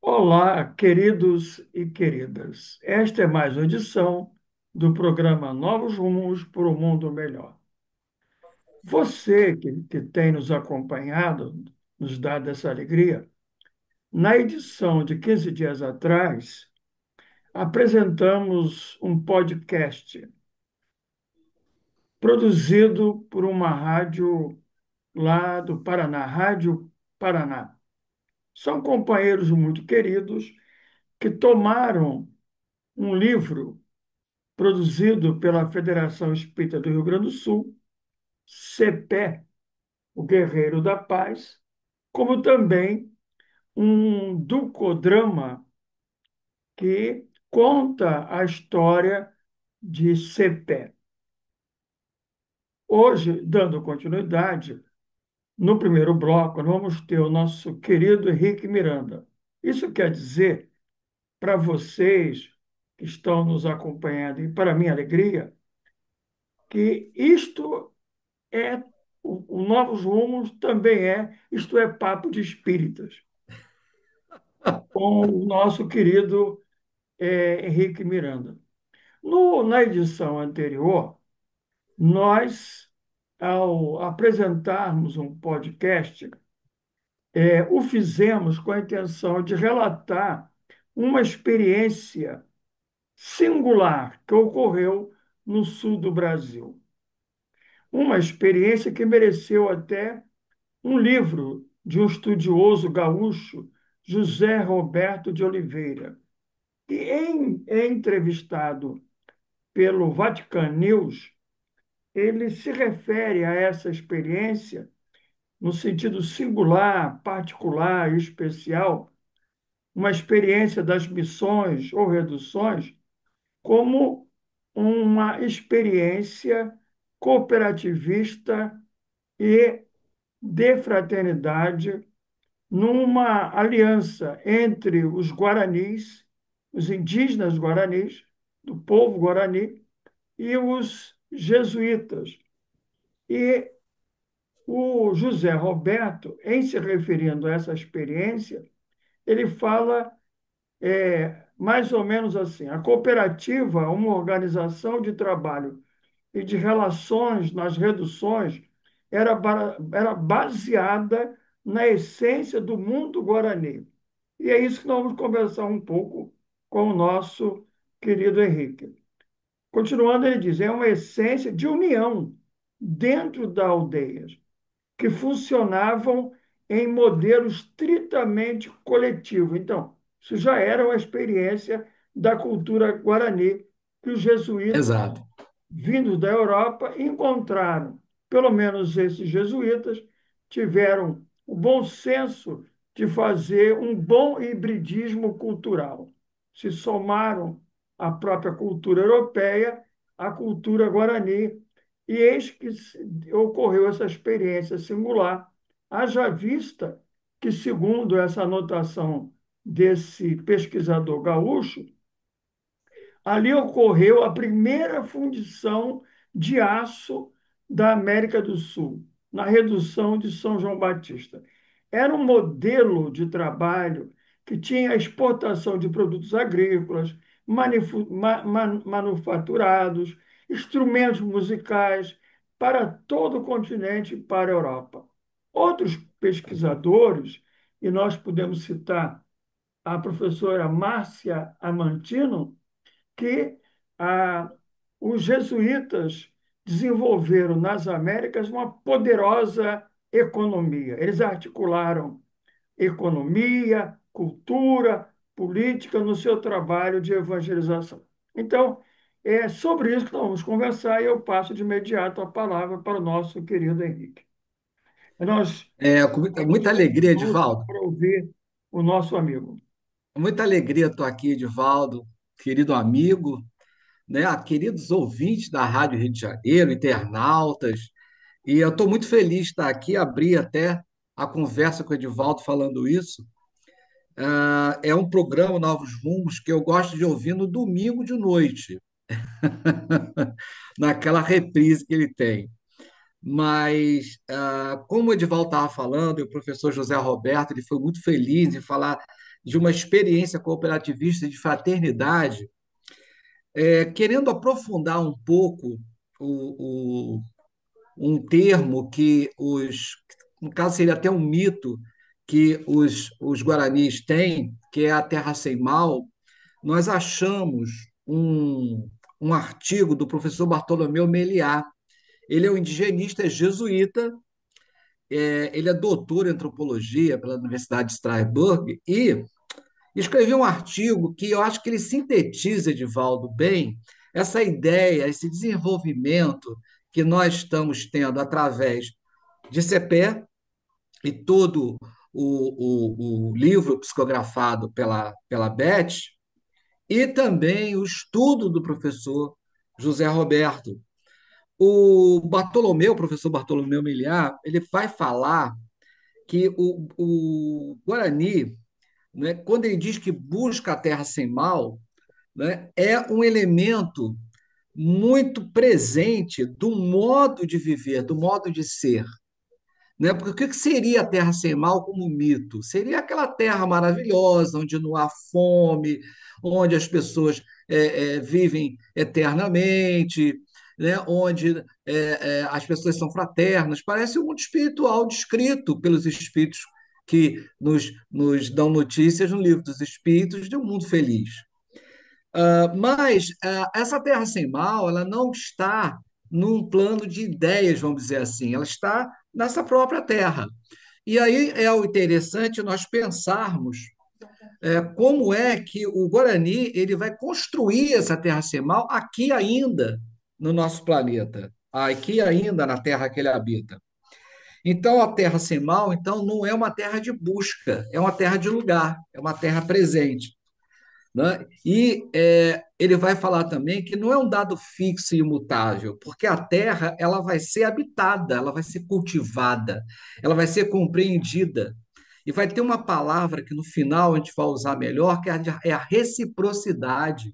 Olá, queridos e queridas. Esta é mais uma edição do programa Novos Rumos para o Mundo Melhor. Você que tem nos acompanhado, nos dado essa alegria, na edição de 15 dias atrás, apresentamos um podcast produzido por uma rádio lá do Paraná, Rádio Paraná. São companheiros muito queridos que tomaram um livro produzido pela Federação Espírita do Rio Grande do Sul, CEPé, o Guerreiro da Paz, como também um ducodrama que conta a história de CEPé. Hoje, dando continuidade, no primeiro bloco, nós vamos ter o nosso querido Henrique Miranda. Isso quer dizer, para vocês que estão nos acompanhando, e para minha alegria, que isto é o Novos Rumos também isto é papo de espíritas, com o nosso querido Henrique Miranda. Na edição anterior, nós, ao apresentarmos um podcast, o fizemos com a intenção de relatar uma experiência singular que ocorreu no sul do Brasil. Uma experiência que mereceu até um livro de um estudioso gaúcho, José Roberto de Oliveira, que, entrevistado pelo Vatican News, ele se refere a essa experiência no sentido singular, particular e especial, uma experiência das missões ou reduções, como uma experiência cooperativista e de fraternidade numa aliança entre os guaranis, os indígenas guaranis, do povo guarani, e os jesuítas. E o José Roberto, em se referindo a essa experiência, ele fala mais ou menos assim: a cooperativa é uma organização de trabalho e de relações nas reduções era baseada na essência do mundo guarani. E é isso que nós vamos conversar um pouco com o nosso querido Henrique. Continuando, ele diz: é uma essência de união dentro das aldeias, que funcionavam em modelo estritamente coletivo. Então, isso já era uma experiência da cultura guarani que os jesuítas Exato. vindos da Europa encontraram. Pelo menos esses jesuítas tiveram o bom senso de fazer um bom hibridismo cultural. Se somaram à própria cultura europeia, à cultura guarani, e eis que ocorreu essa experiência singular, haja vista que, segundo essa anotação desse pesquisador gaúcho, ali ocorreu a primeira fundição de aço da América do Sul, na redução de São João Batista. Era um modelo de trabalho que tinha a exportação de produtos agrícolas, manufaturados, instrumentos musicais para todo o continente e para a Europa. Outros pesquisadores, e nós podemos citar a professora Márcia Amantino, que ah, os jesuítas desenvolveram nas Américas uma poderosa economia. Eles articularam economia, cultura, política no seu trabalho de evangelização. Então, é sobre isso que nós vamos conversar e eu passo de imediato a palavra para o nosso querido Henrique. Nós Com temos muita 5 alegria, minutos Edivaldo. para ouvir o nosso amigo. Muita alegria estou aqui, Edivaldo, querido amigo, né? Queridos ouvintes da Rádio Rio de Janeiro, internautas. E eu estou muito feliz de estar aqui, abri até a conversa com o Edivaldo falando isso. É um programa Novos Rumos que eu gosto de ouvir no domingo de noite, naquela reprise que ele tem. Mas, como o Edivaldo estava falando, e o professor José Roberto, ele foi muito feliz em falar de uma experiência cooperativista de fraternidade, querendo aprofundar um pouco o, um termo que no caso seria até um mito que os guaranis têm, que é a terra sem mal. Nós achamos um artigo do professor Bartolomeu Meliá. Ele é um indigenista, é jesuíta, ele é doutor em antropologia pela Universidade de Strasbourg e escreveu um artigo que eu acho que ele sintetiza, Edivaldo, bem essa ideia, esse desenvolvimento que nós estamos tendo através de Cepé e todo o livro psicografado pela Beth, e também o estudo do professor José Roberto. O professor Bartolomeu Miliar, ele vai falar que o Guarani, né, quando ele diz que busca a terra sem mal, né, é um elemento muito presente do modo de viver, do modo de ser. Né? Porque o que seria a terra sem mal como mito? Seria aquela terra maravilhosa, onde não há fome, onde as pessoas vivem eternamente, né? Onde as pessoas são fraternas. Parece um mundo espiritual descrito pelos espíritos que nos dão notícias no livro dos Espíritos de um mundo feliz. Mas essa terra sem mal, ela não está num plano de ideias, vamos dizer assim, ela está nessa própria terra. E aí é o interessante nós pensarmos como é que o Guarani ele vai construir essa terra sem mal aqui ainda no nosso planeta, aqui ainda na terra que ele habita. Então, a terra sem mal, então, não é uma terra de busca, é uma terra de lugar, é uma terra presente. Né? E ele vai falar também que não é um dado fixo e imutável, porque a terra ela vai ser habitada, ela vai ser cultivada, ela vai ser compreendida. E vai ter uma palavra que no final a gente vai usar melhor, que é a reciprocidade,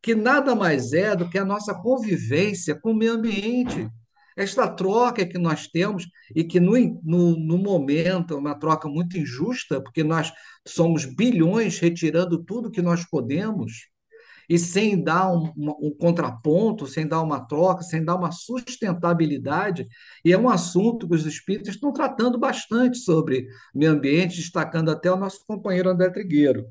que nada mais é do que a nossa convivência com o meio ambiente. Esta troca que nós temos, e que no momento é uma troca muito injusta, porque nós somos bilhões retirando tudo que nós podemos, e sem dar um contraponto, sem dar uma troca, sem dar uma sustentabilidade, e é um assunto que os espíritos estão tratando bastante sobre meio ambiente, destacando até o nosso companheiro André Trigueiro.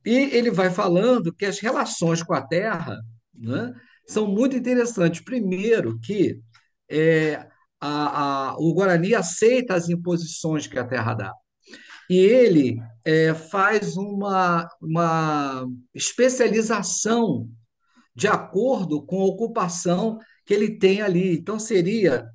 E ele vai falando que as relações com a Terra, né, são muito interessantes. Primeiro, que é, o Guarani aceita as imposições que a Terra dá. E ele faz uma especialização de acordo com a ocupação que ele tem ali. Então, seria,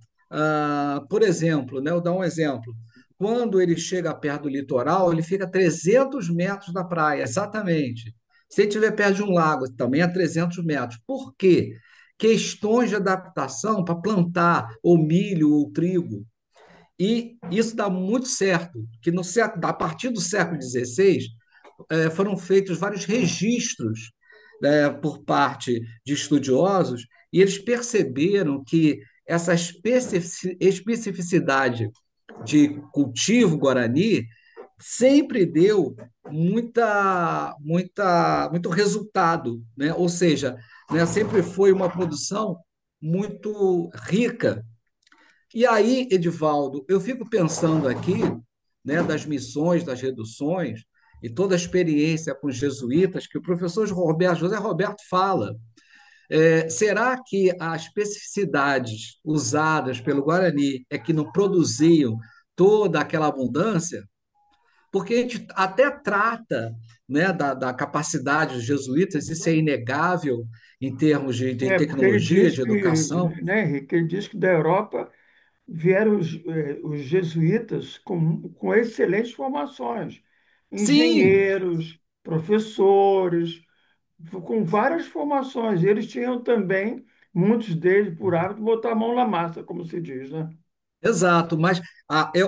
por exemplo, né, eu vou dar um exemplo. Quando ele chega perto do litoral, ele fica a 300 metros da praia, exatamente. Se ele estiver perto de um lago, também a 300 metros. Por quê? Questões de adaptação para plantar ou milho ou trigo. E isso dá muito certo, que a partir do século XVI, foram feitos vários registros por parte de estudiosos, e eles perceberam que essa especificidade de cultivo guarani sempre deu muito resultado, né? Ou seja, né, sempre foi uma produção muito rica. E aí, Edivaldo, eu fico pensando aqui, né, das missões, das reduções, e toda a experiência com os jesuítas que o professor José Roberto fala. Será que as especificidades usadas pelo Guarani é que não produziam toda aquela abundância? Porque a gente até trata, né, da capacidade dos jesuítas, isso é inegável em termos de Porque ele tecnologia, diz de que, educação. né, Henrique, ele diz que da Europa vieram os jesuítas com excelentes formações, Sim, engenheiros, professores, com várias formações. Eles tinham também, muitos deles, por hábito, botar a mão na massa, como se diz, né? exato, mas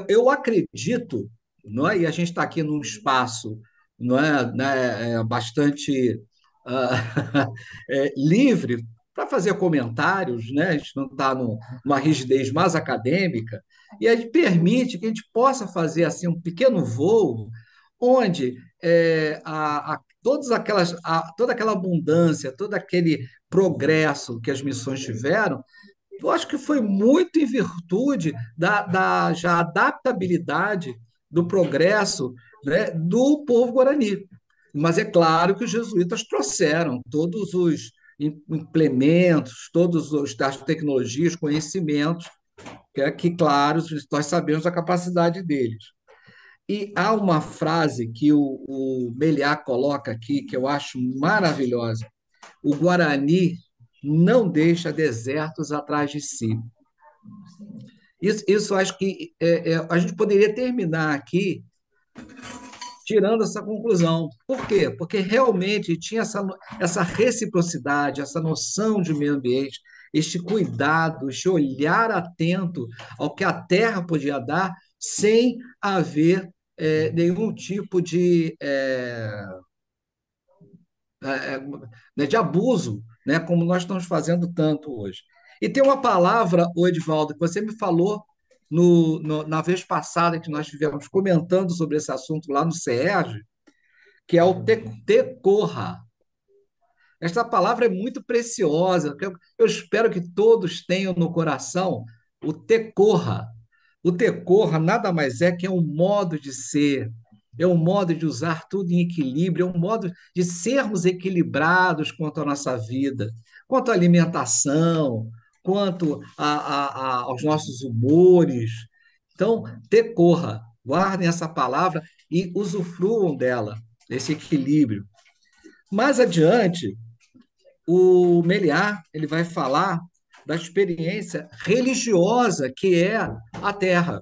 eu acredito, não é? E a gente está aqui num espaço, não é, né, bastante livre para fazer comentários, né? A gente não está numa rigidez mais acadêmica, e a gente permite que a gente possa fazer assim um pequeno voo, onde toda aquela abundância, todo aquele progresso que as missões tiveram, eu acho que foi muito em virtude da já adaptabilidade do progresso, né, do povo guarani. Mas é claro que os jesuítas trouxeram todos os implementos, todas as tecnologias, conhecimentos, claro, nós sabemos da capacidade deles. E há uma frase que o Meliá coloca aqui, que eu acho maravilhosa: o Guarani não deixa desertos atrás de si. Isso acho que a gente poderia terminar aqui tirando essa conclusão. Por quê? Porque realmente tinha essa reciprocidade, essa noção de meio ambiente, este cuidado, este olhar atento ao que a terra podia dar, sem haver nenhum tipo de abuso, né, como nós estamos fazendo tanto hoje. E tem uma palavra, o Edivaldo, que você me falou na vez passada que nós estivemos comentando sobre esse assunto lá no CERJ, que é o tecorra. Esta palavra é muito preciosa, que eu espero que todos tenham no coração o tecorra. O tecorra nada mais é que é um modo de ser, é um modo de usar tudo em equilíbrio, é um modo de sermos equilibrados quanto à nossa vida, quanto à alimentação, quanto aos nossos humores. Então, tecorra, guardem essa palavra e usufruam dela, desse equilíbrio. Mais adiante, o Meliá ele vai falar da experiência religiosa que é a Terra.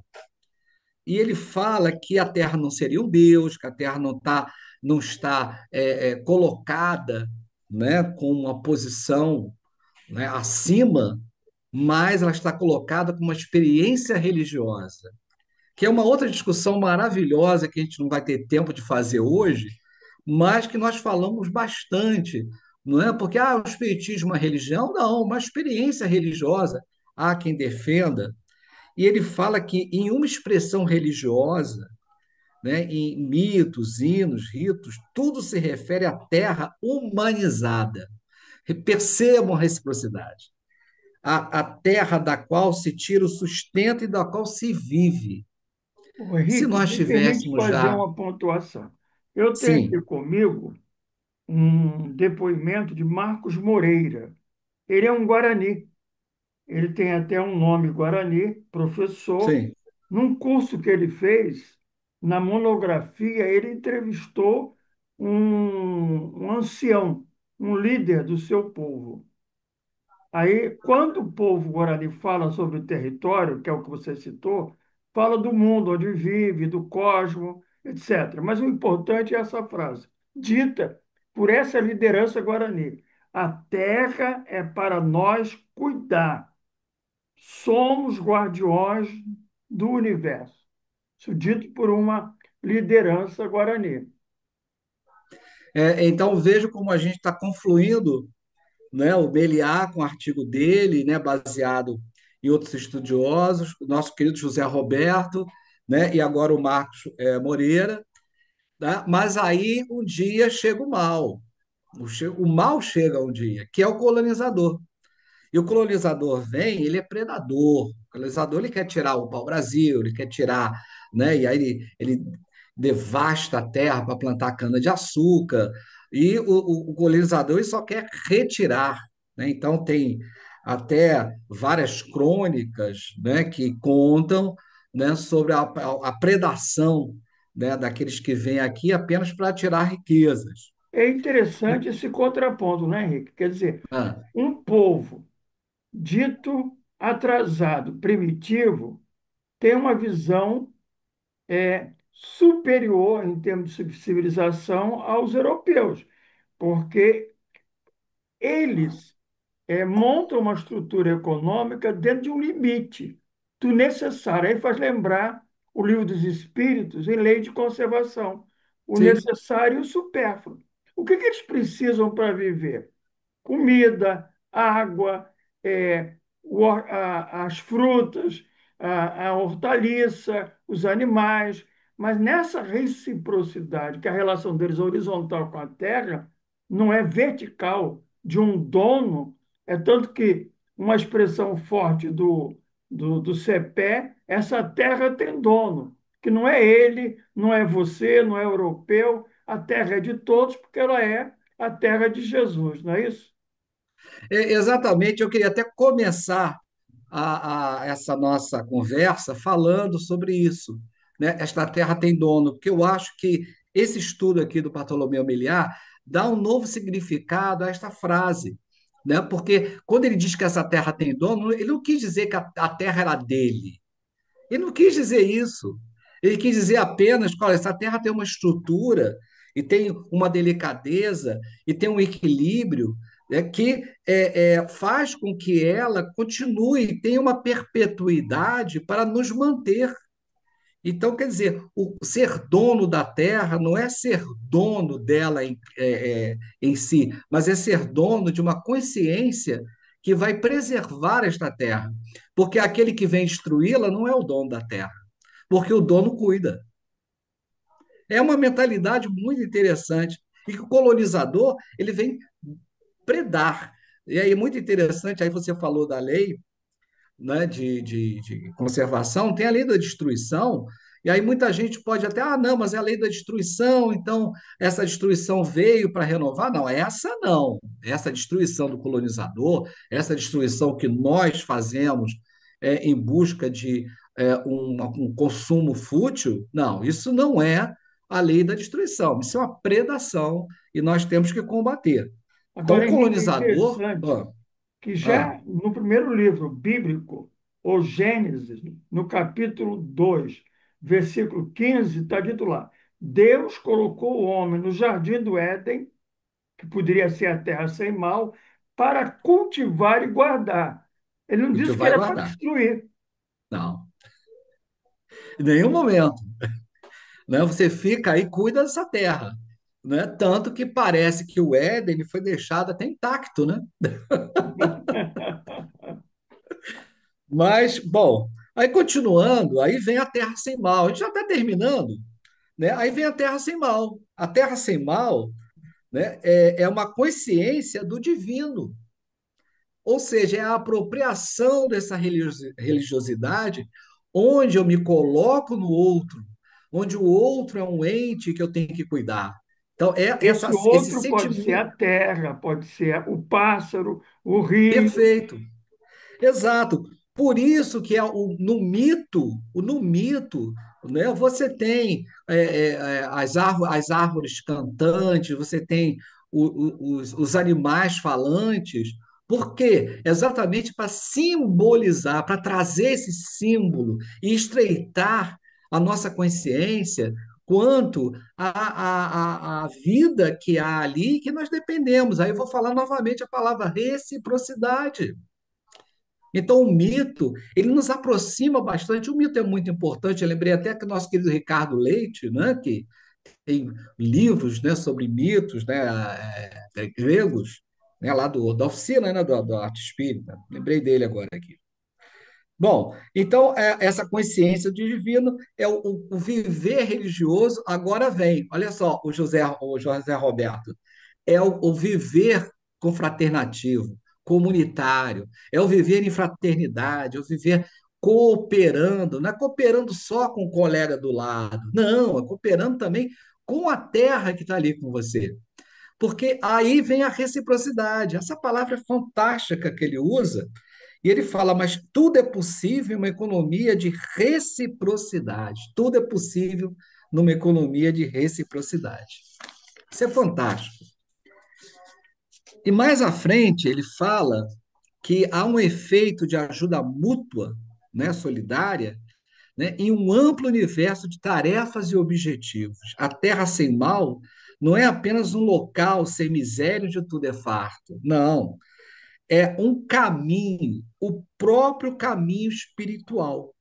E ele fala que a Terra não seria um Deus, que a Terra não está colocada, né, com uma posição, né, acima, mas ela está colocada com uma experiência religiosa, que é uma outra discussão maravilhosa que a gente não vai ter tempo de fazer hoje, mas que nós falamos bastante, não é? Porque o espiritismo é uma religião? Não, uma experiência religiosa. Há quem defenda. E ele fala que em uma expressão religiosa, né, em mitos, hinos, ritos, tudo se refere à terra humanizada. Percebam a reciprocidade. A terra da qual se tira o sustento e da qual se vive. Ô, Se Henrique, nós me permite tivéssemos fazer já. uma pontuação. Eu tenho aqui Sim, comigo um depoimento de Marcos Moreira. Ele é um Guarani. Ele tem até um nome Guarani, professor. sim. Num curso que ele fez, na monografia, ele entrevistou um ancião, um líder do seu povo. Aí, quando o povo guarani fala sobre o território, que é o que você citou, fala do mundo onde vive, do cosmos, etc. Mas o importante é essa frase, dita por essa liderança guarani: a terra é para nós cuidar. Somos guardiões do universo. Isso dito por uma liderança guarani. Então, vejo como a gente está confluindo, né, o Beliar com o artigo dele, né, baseado em outros estudiosos, o nosso querido José Roberto, né, e agora o Marcos Moreira. Tá? Mas aí um dia chega o mal. O mal chega um dia, que é o colonizador. E o colonizador vem, ele é predador. O colonizador ele quer tirar o pau-brasil, ele quer tirar, né? E aí ele devasta a terra para plantar cana-de-açúcar. E o colonizador ele só quer retirar, né? Então tem até várias crônicas, né, que contam, né, sobre a predação, né, daqueles que vêm aqui apenas para tirar riquezas. É interessante esse contraponto, né, Henrique? Quer dizer, Ah, um povo dito atrasado, primitivo, tem uma visão superior em termos de civilização aos europeus, porque eles montam uma estrutura econômica dentro de um limite do necessário. Aí faz lembrar o Livro dos Espíritos em lei de conservação, o sim, necessário e o supérfluo. O que eles precisam para viver? Comida, água, as frutas, a hortaliça, os animais. Mas nessa reciprocidade, que a relação deles é horizontal com a terra, não é vertical, de um dono, é tanto que uma expressão forte do CEPE, essa terra tem dono, que não é ele, não é você, não é europeu, a terra é de todos, porque ela é a terra de Jesus, não é isso? Exatamente, eu queria até começar essa nossa conversa falando sobre isso, né? Esta terra tem dono, porque eu acho que esse estudo aqui do Bartolomeu Miliar dá um novo significado a esta frase, né? Porque quando ele diz que essa terra tem dono, ele não quis dizer que a terra era dele. Ele não quis dizer isso. Ele quis dizer apenas que, olha, essa terra tem uma estrutura e tem uma delicadeza e tem um equilíbrio, né, que faz com que ela continue, tenha uma perpetuidade para nos manter. Então, quer dizer, o ser dono da terra não é ser dono dela em si, mas é ser dono de uma consciência que vai preservar esta terra. Porque aquele que vem destruí-la não é o dono da terra, porque o dono cuida. É uma mentalidade muito interessante. E que o colonizador ele vem predar. E aí, muito interessante, aí você falou da lei, né, de conservação, tem a lei da destruição, e aí muita gente pode até, ah, não, mas é a lei da destruição, então essa destruição veio para renovar. Não, essa não. Essa destruição do colonizador, essa destruição que nós fazemos em busca de um consumo fútil, não, isso não é a lei da destruição, isso é uma predação e nós temos que combater. Então, Agora, o Henrique, é colonizador. interessante que Ah, já no primeiro livro bíblico, o Gênesis, no capítulo 2, versículo 15, está dito lá: Deus colocou o homem no jardim do Éden, que poderia ser a terra sem mal, para cultivar e guardar. Ele não a gente disse que vai era para guardar. destruir. Não, em nenhum momento, né? Você fica aí e cuida dessa terra, né? Tanto que parece que o Éden foi deixado até intacto, né? Mas, bom, aí continuando, aí vem a terra sem mal. A gente já está terminando, né? Aí vem a terra sem mal. A terra sem mal, né, é uma consciência do divino, ou seja, é a apropriação dessa religiosidade onde eu me coloco no outro, onde o outro é um ente que eu tenho que cuidar. Então, Esse esse outro pode ser a sentimento terra, pode ser o pássaro, o rio. perfeito. Exato. Por isso que no mito, né, você tem as árvores cantantes, você tem os animais falantes. Por quê? Exatamente para simbolizar, para trazer esse símbolo e estreitar a nossa consciência quanto à vida que há ali, que nós dependemos. Aí eu vou falar novamente a palavra reciprocidade. Então, o mito, ele nos aproxima bastante. O mito é muito importante. Eu lembrei até que o nosso querido Ricardo Leite, né, que tem livros, né, sobre mitos, né, gregos, né, lá da oficina, né, do Arte Espírita. Lembrei dele agora aqui. Bom, então, essa consciência do divino é o viver religioso. Agora vem, olha só, o José Roberto, é o viver confraternativo, comunitário, é o viver em fraternidade, é o viver cooperando, não é cooperando só com o colega do lado, não, é cooperando também com a terra que está ali com você. Porque aí vem a reciprocidade. Essa palavra é fantástica que ele usa, e ele fala, mas tudo é possível em uma economia de reciprocidade. Tudo é possível numa economia de reciprocidade. Isso é fantástico. E mais à frente, ele fala que há um efeito de ajuda mútua, né, solidária, né, em um amplo universo de tarefas e objetivos. A terra sem mal não é apenas um local sem miséria onde tudo é farto. Não. É um caminho, o próprio caminho espiritual.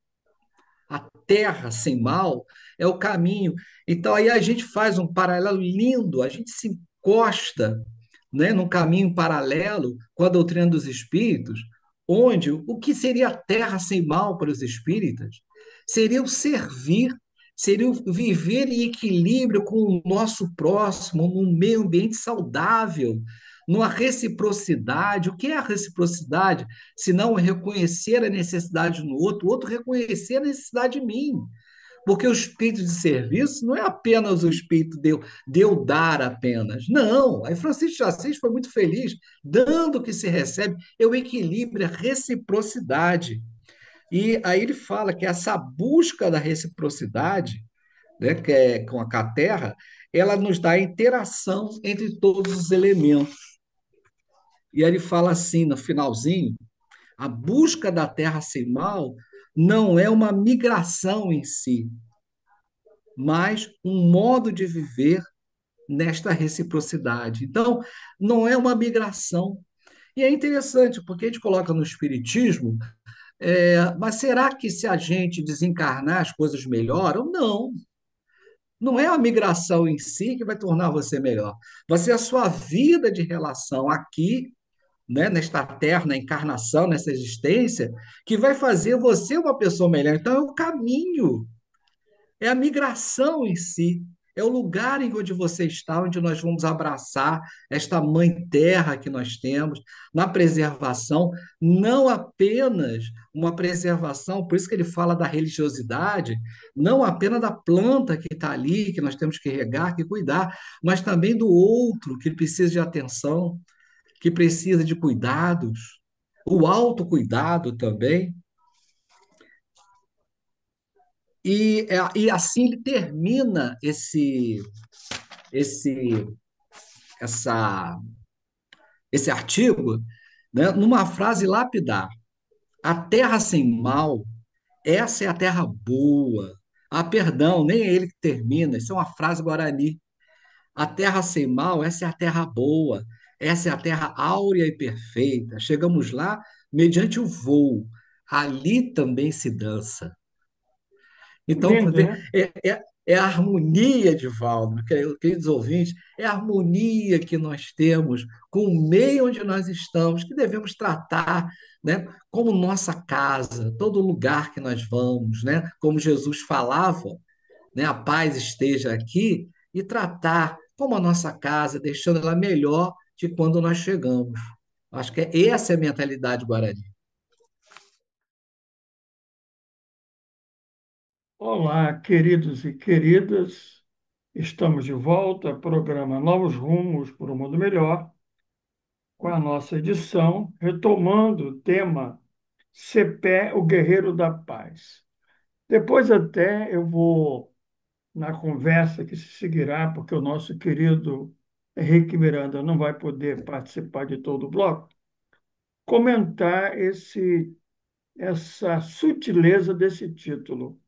A terra sem mal é o caminho. Então, aí a gente faz um paralelo lindo, a gente se encosta, né, num caminho paralelo com a doutrina dos espíritos, onde o que seria a terra sem mal para os espíritas seria o servir, seria o viver em equilíbrio com o nosso próximo, num meio ambiente saudável, numa reciprocidade. O que é a reciprocidade? Se não reconhecer a necessidade no outro, o outro reconhecer a necessidade em mim. Porque o espírito de serviço não é apenas o espírito de eu dar apenas. Não. Aí Francisco de Assis foi muito feliz, dando o que se recebe, eu equilíbrio, a reciprocidade. E aí ele fala que essa busca da reciprocidade, né, que é com a Terra, ela nos dá a interação entre todos os elementos. E aí ele fala assim, no finalzinho, a busca da Terra sem mal não é uma migração em si, mas um modo de viver nesta reciprocidade. Então, não é uma migração. E é interessante, porque a gente coloca no Espiritismo, mas será que se a gente desencarnar as coisas melhoram? Não. Não é a migração em si que vai tornar você melhor. Vai ser a sua vida de relação aqui, né, nesta terra, na encarnação, nessa existência, que vai fazer você uma pessoa melhor. Então, é o caminho. É a migração em si, é o lugar em onde você está, onde nós vamos abraçar esta mãe terra que nós temos, na preservação, não apenas uma preservação, por isso que ele fala da religiosidade, não apenas da planta que está ali, que nós temos que regar, que cuidar, mas também do outro que precisa de atenção, que precisa de cuidados, o autocuidado também. E assim ele termina esse, essa, esse artigo, né, numa frase lapidar: a terra sem mal, essa é a terra boa. Ah, perdão, nem é ele que termina, isso é uma frase guarani. A terra sem mal, essa é a terra boa, essa é a terra áurea e perfeita. Chegamos lá mediante o voo, ali também se dança. Então, para Lindo, ver, né? é a harmonia, Divaldo, queridos ouvintes, é a harmonia que nós temos com o meio onde nós estamos, que devemos tratar, né, como nossa casa, todo lugar que nós vamos, né, como Jesus falava, né, a paz esteja aqui, e tratar como a nossa casa, deixando ela melhor de quando nós chegamos. Acho que essa é a mentalidade guarani. Olá, queridos e queridas. Estamos de volta ao programa Novos Rumos para o Mundo Melhor, com a nossa edição, retomando o tema Cepé, o Guerreiro da Paz. Depois até eu vou, na conversa que se seguirá, porque o nosso querido Henrique Miranda não vai poder participar de todo o bloco, comentar essa sutileza desse título,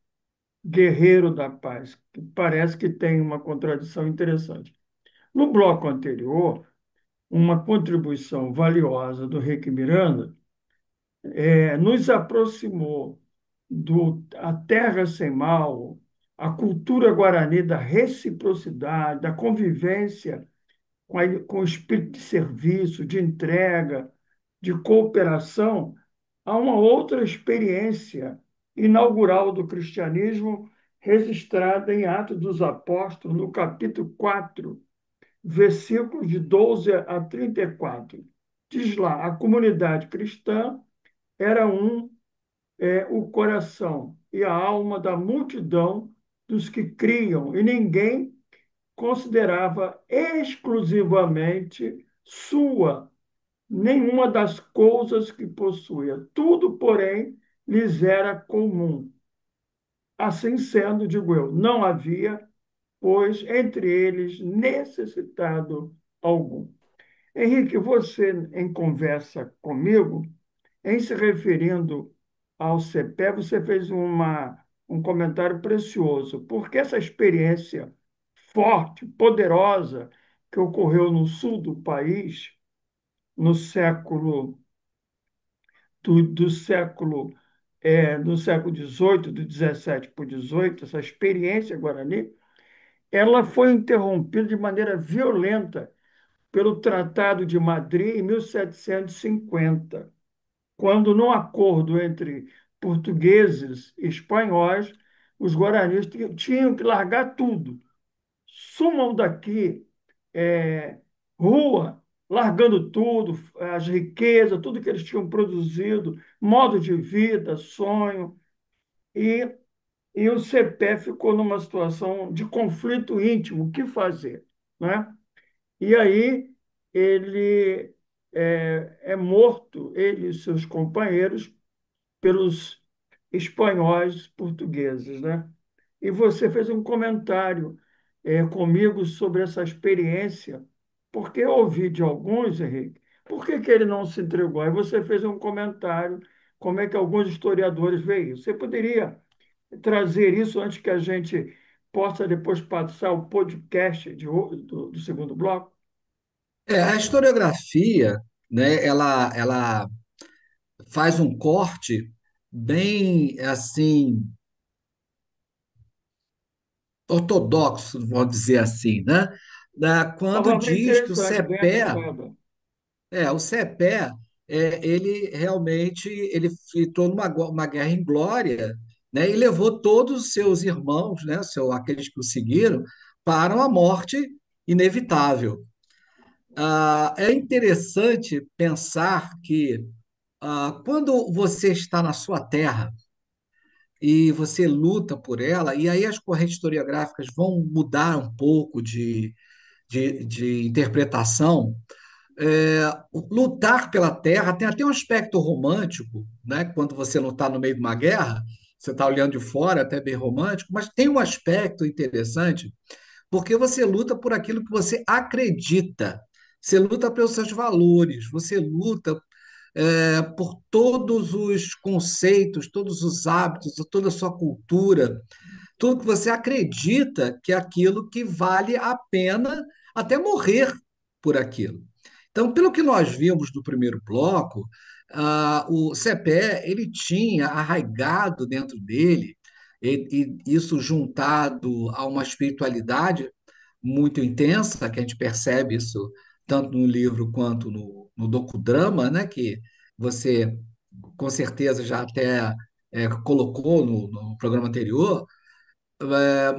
Guerreiro da Paz, que parece que tem uma contradição interessante. No bloco anterior, uma contribuição valiosa do Henrique Miranda nos aproximou do a terra sem mal, a cultura guarani da reciprocidade, da convivência com o espírito de serviço, de entrega, de cooperação, a uma outra experiência inaugural do cristianismo registrada em Atos dos Apóstolos, no capítulo 4, versículos de 12 a 34. Diz lá: a comunidade cristã era o coração e a alma da multidão dos que criam, e ninguém considerava exclusivamente sua nenhuma das coisas que possuía. Tudo, porém, lhes era comum. Assim sendo, digo eu, não havia, pois, entre eles necessitado algum. Henrique, você, em conversa comigo, em se referindo ao CEPE, você fez um comentário precioso, porque essa experiência forte, poderosa, que ocorreu no sul do país, no século do século no século XVIII, do 17 por 18, essa experiência guarani, ela foi interrompida de maneira violenta pelo Tratado de Madrid em 1750, quando, num acordo entre portugueses e espanhóis, os guaranis tinham que largar tudo. Sumam daqui, é, rua, largando tudo, as riquezas, tudo que eles tinham produzido, modo de vida, sonho, e, e o CPE ficou numa situação de conflito íntimo, o que fazer, né? E aí ele é morto, ele e seus companheiros, pelos espanhóis portugueses, né? E você fez um comentário comigo sobre essa experiência, porque eu ouvi de alguns, Henrique, por que que ele não se entregou? Aí você fez um comentário, como é que alguns historiadores veem isso. Você poderia trazer isso antes que a gente possa depois passar o podcast do segundo bloco? A historiografia, né, ela faz um corte bem assim ortodoxo, vamos dizer assim, né? Quando Palavra diz que interessante, bem aplicada. o CEPE, ele realmente ele entrou uma guerra inglória, né? E levou todos os seus irmãos, né? Aqueles que o seguiram, para uma morte inevitável. É interessante pensar que quando você está na sua terra e você luta por ela, e aí as correntes historiográficas vão mudar um pouco de interpretação. Lutar pela terra tem até um aspecto romântico, né? Quando você não está no meio de uma guerra, você está olhando de fora, até bem romântico, mas tem um aspecto interessante, porque você luta por aquilo que você acredita, você luta pelos seus valores, você luta por todos os conceitos, todos os hábitos, toda a sua cultura, tudo que você acredita que é aquilo que vale a pena até morrer por aquilo. Então, pelo que nós vimos no primeiro bloco, o CPE ele tinha arraigado dentro dele, e isso juntado a uma espiritualidade muito intensa, que a gente percebe isso tanto no livro quanto no docudrama, né, que você com certeza já até colocou no programa anterior,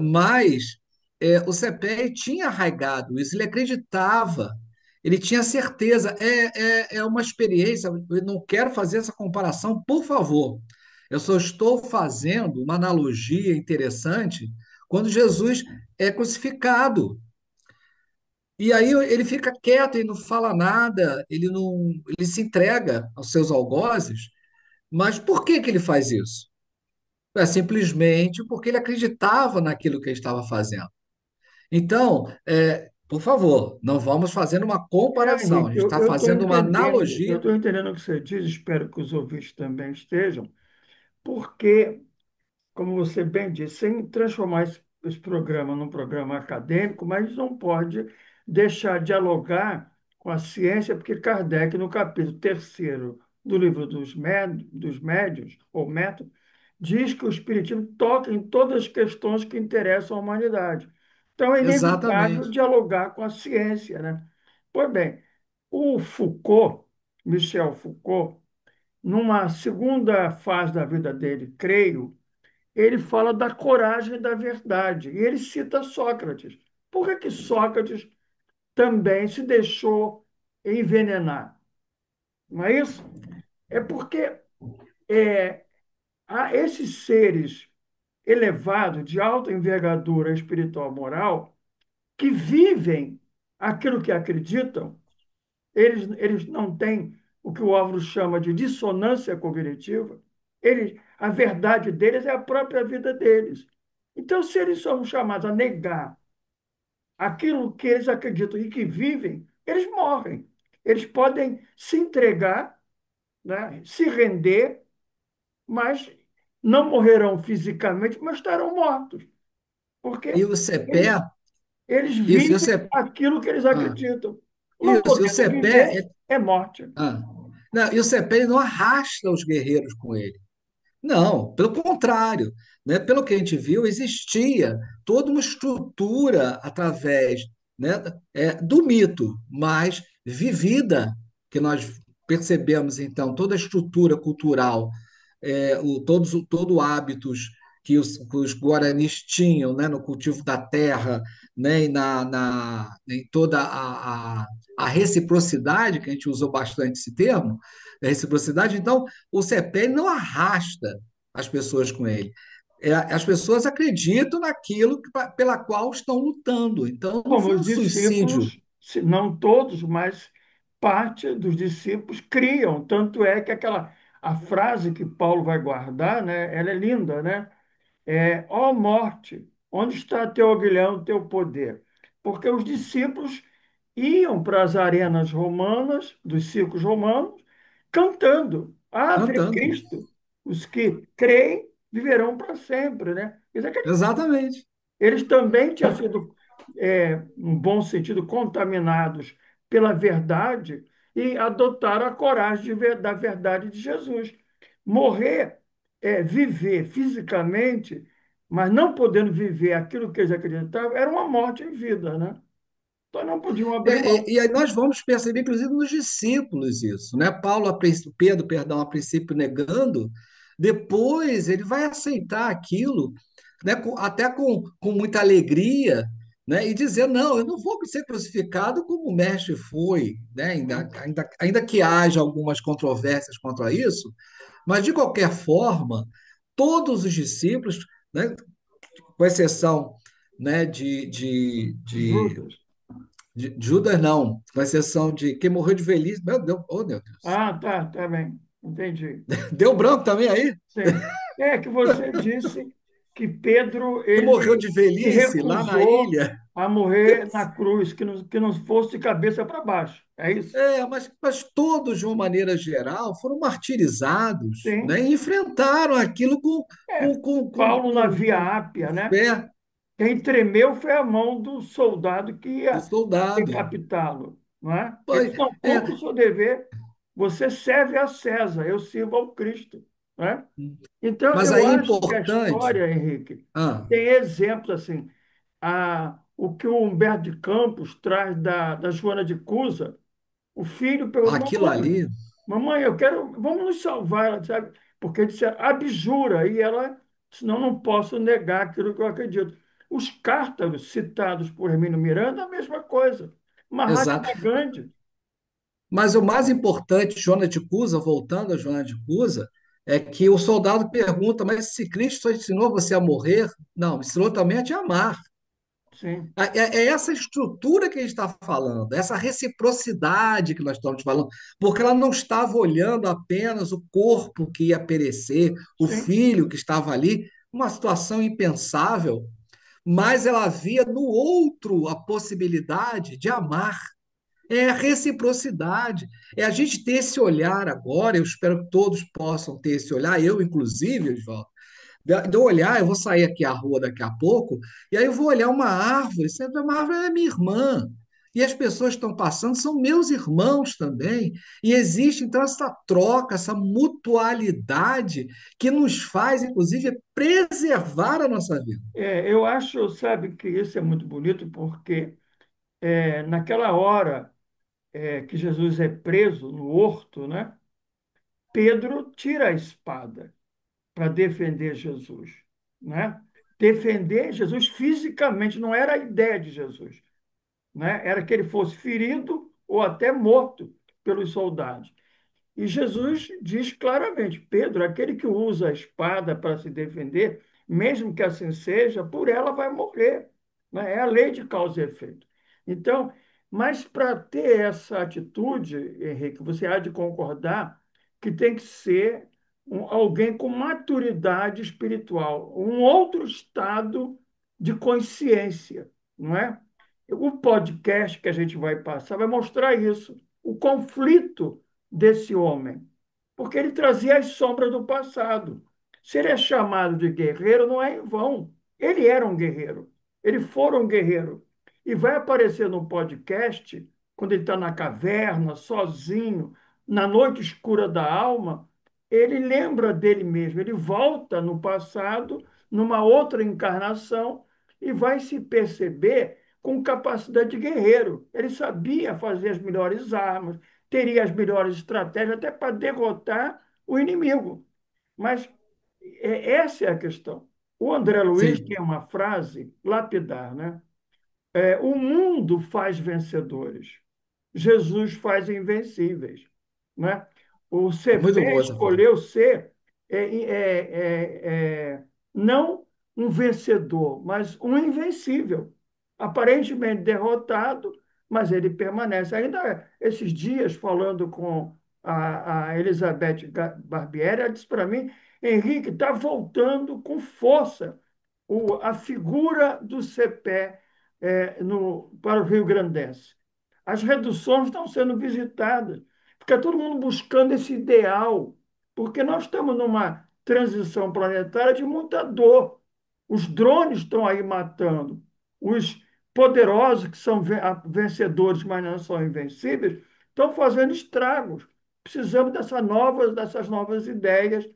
mas o CPE tinha arraigado isso, ele acreditava, ele tinha certeza. É uma experiência, eu não quero fazer essa comparação, por favor. Eu só estou fazendo uma analogia interessante quando Jesus é crucificado. E aí ele fica quieto, ele não fala nada, ele se entrega aos seus algozes. Mas por que que ele faz isso? É simplesmente porque ele acreditava naquilo que ele estava fazendo. Então, por favor, não vamos fazendo uma comparação, a Henrique, gente está eu fazendo uma analogia. estou entendendo o que você diz, espero que os ouvintes também estejam, porque como você bem disse, sem transformar esse programa num programa acadêmico, mas não pode deixar de dialogar com a ciência, porque Kardec, no capítulo terceiro do livro dos Médiuns, ou Método, diz que o Espiritismo toca em todas as questões que interessam à humanidade. Então, é inevitável Exatamente. dialogar com a ciência, né? Pois bem, o Foucault, Michel Foucault, numa segunda fase da vida dele, creio, ele fala da coragem da verdade. E ele cita Sócrates. Por que que Sócrates também se deixou envenenar? Não é isso? É porque é, há esses seres elevados, de alta envergadura espiritual moral, que vivem aquilo que acreditam, eles não têm o que o Álvaro chama de dissonância cognitiva. A verdade deles é a própria vida deles. Então, se eles são chamados a negar aquilo que eles acreditam e que vivem, eles morrem. Eles podem se entregar, né, se render, mas não morrerão fisicamente, mas estarão mortos, E porque o CPE, eles, eles isso, e o vivem CPE, aquilo que eles ah, acreditam. Não isso, e o podendo CPE, viver, é morte. não, e o CPE não arrasta os guerreiros com ele. Não, pelo contrário, né? Pelo que a gente viu, existia toda uma estrutura através, né, do mito, mas vivida, que nós percebemos então toda a estrutura cultural, todo hábitos que os guaranis tinham, né, no cultivo da terra, né, e em toda a reciprocidade, que a gente usou bastante esse termo, a reciprocidade. Então, o CEPEL não arrasta as pessoas com ele. As pessoas acreditam naquilo pela qual estão lutando. Então, não Como foi os um suicídio. discípulos, não todos, mas parte dos discípulos criam. Tanto é que a frase que Paulo vai guardar, né, ela é linda, né? Ó morte, onde está teu aguilhão, teu poder? Porque os discípulos iam para as arenas romanas, dos circos romanos, cantando: Ave Cantando. Cristo, os que creem viverão para sempre, né? Eles acreditavam. Exatamente. Eles também tinham sido, no bom sentido, contaminados pela verdade e adotaram a coragem da verdade de Jesus. Morrer é viver fisicamente, mas não podendo viver aquilo que eles acreditavam, era uma morte em vida, né? Então não podiam abrir mão. E aí nós vamos perceber, inclusive, nos discípulos isso, né? Paulo, Pedro, perdão, a princípio negando, depois ele vai aceitar aquilo, né? Até com muita alegria, né? E dizer, não, eu não vou ser crucificado como o mestre foi, né? Ainda que haja algumas controvérsias quanto a isso, mas de qualquer forma, todos os discípulos, né? Com exceção, né, Judas. de Judas não, com exceção de quem morreu de velhice. Meu Deus, oh meu Deus. Ah, tá bem. Entendi. Deu branco também aí? Sim. É que você disse que Pedro Que morreu ele de se velhice lá na recusou ilha. a morrer na cruz, que não fosse de cabeça para baixo. É isso? Mas todos, de uma maneira geral, foram martirizados, né? Sim. E enfrentaram aquilo É. Paulo na Via com Ápia, né? fé Quem tremeu foi a mão do soldado que do ia soldado. decapitá-lo, não é? Ele Pois, disse, não, é, cumpra o seu dever, você serve a César, eu sirvo ao Cristo, não é? Então, mas eu aí é acho que a importante. história, Henrique, Ah, tem exemplos assim. O que o Humberto de Campos traz da Joana de Cusa, o filho perguntou, aquilo ali, mamãe, eu quero, vamos nos salvar, ela sabe? Porque disse, abjura, e ela, senão não posso negar aquilo que eu acredito. Os cártaros citados por Hermínio Miranda, a mesma coisa. exato. Mahatma Gandhi, Mas o mais importante, Joana de Cusa, voltando a Joana de Cusa, é que o soldado pergunta: mas se Cristo só ensinou você a morrer, não, ensinou também a te amar. sim, É essa estrutura que a gente está falando, essa reciprocidade que nós estamos falando, porque ela não estava olhando apenas o corpo que ia perecer, o sim. filho que estava ali, uma situação impensável, mas ela via no outro a possibilidade de amar. É a reciprocidade. É a gente ter esse olhar agora. Eu espero que todos possam ter esse olhar, eu inclusive, Oswaldo. De eu olhar, eu vou sair aqui à rua daqui a pouco, e aí eu vou olhar uma árvore. Sempre uma árvore é minha irmã. E as pessoas que estão passando são meus irmãos também. E existe, então, essa troca, essa mutualidade que nos faz, inclusive, preservar a nossa vida. Eu acho, sabe, que isso é muito bonito, porque naquela hora que Jesus é preso no horto, né? Pedro tira a espada para defender Jesus, né? Defender Jesus fisicamente, não era a ideia de Jesus, né? Era que ele fosse ferido ou até morto pelos soldados. E Jesus diz claramente: Pedro, aquele que usa a espada para se defender, mesmo que assim seja, por ela vai morrer. Né? É a lei de causa e efeito. Então, mas para ter essa atitude, Henrique, você há de concordar que tem que ser alguém com maturidade espiritual, um outro estado de consciência, não é? O podcast que a gente vai passar vai mostrar isso, o conflito desse homem, porque ele trazia as sombras do passado. Se ele é chamado de guerreiro, não é em vão. Ele era um guerreiro. Ele foi um guerreiro. E vai aparecer no podcast, quando ele está na caverna, sozinho, na noite escura da alma, ele lembra dele mesmo. Ele volta no passado, numa outra encarnação, e vai se perceber com capacidade de guerreiro. Ele sabia fazer as melhores armas, teria as melhores estratégias até para derrotar o inimigo. Mas essa é a questão. O André Luiz Sim, tem uma frase lapidar, né? O mundo faz vencedores, Jesus faz invencíveis, né? O CP muito boa essa frase. escolheu ser não um vencedor, mas um invencível, aparentemente derrotado, mas ele permanece. Ainda esses dias, falando com a Elizabeth Barbieri, ela disse para mim, Henrique, está voltando com força a figura do CPE para o Rio Grandense. As reduções estão sendo visitadas. Fica todo mundo buscando esse ideal, porque nós estamos numa transição planetária de muita dor. Os drones estão aí matando. Os poderosos, que são vencedores, mas não são invencíveis, estão fazendo estragos. Precisamos dessas novas ideias.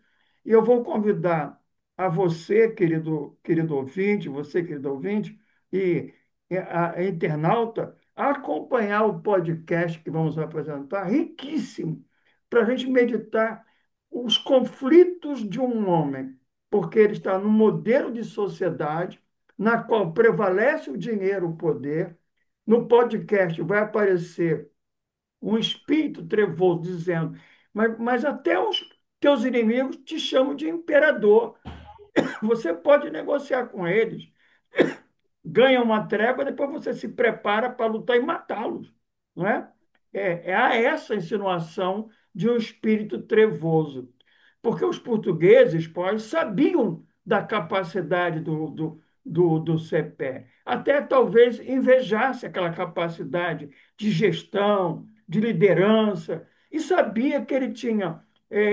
E eu vou convidar a você, querido ouvinte, você, querido ouvinte, e a internauta, a acompanhar o podcast que vamos apresentar, riquíssimo, para a gente meditar os conflitos de um homem, porque ele está num modelo de sociedade na qual prevalece o dinheiro, o poder. No podcast vai aparecer um espírito trevoso dizendo, mas até os teus inimigos te chamam de imperador. Você pode negociar com eles, ganha uma trégua, depois você se prepara para lutar e matá-los, não é? É essa insinuação de um espírito trevoso. Porque os portugueses, pois, sabiam da capacidade do CEPE. Até talvez invejasse aquela capacidade de gestão, de liderança, e sabia que ele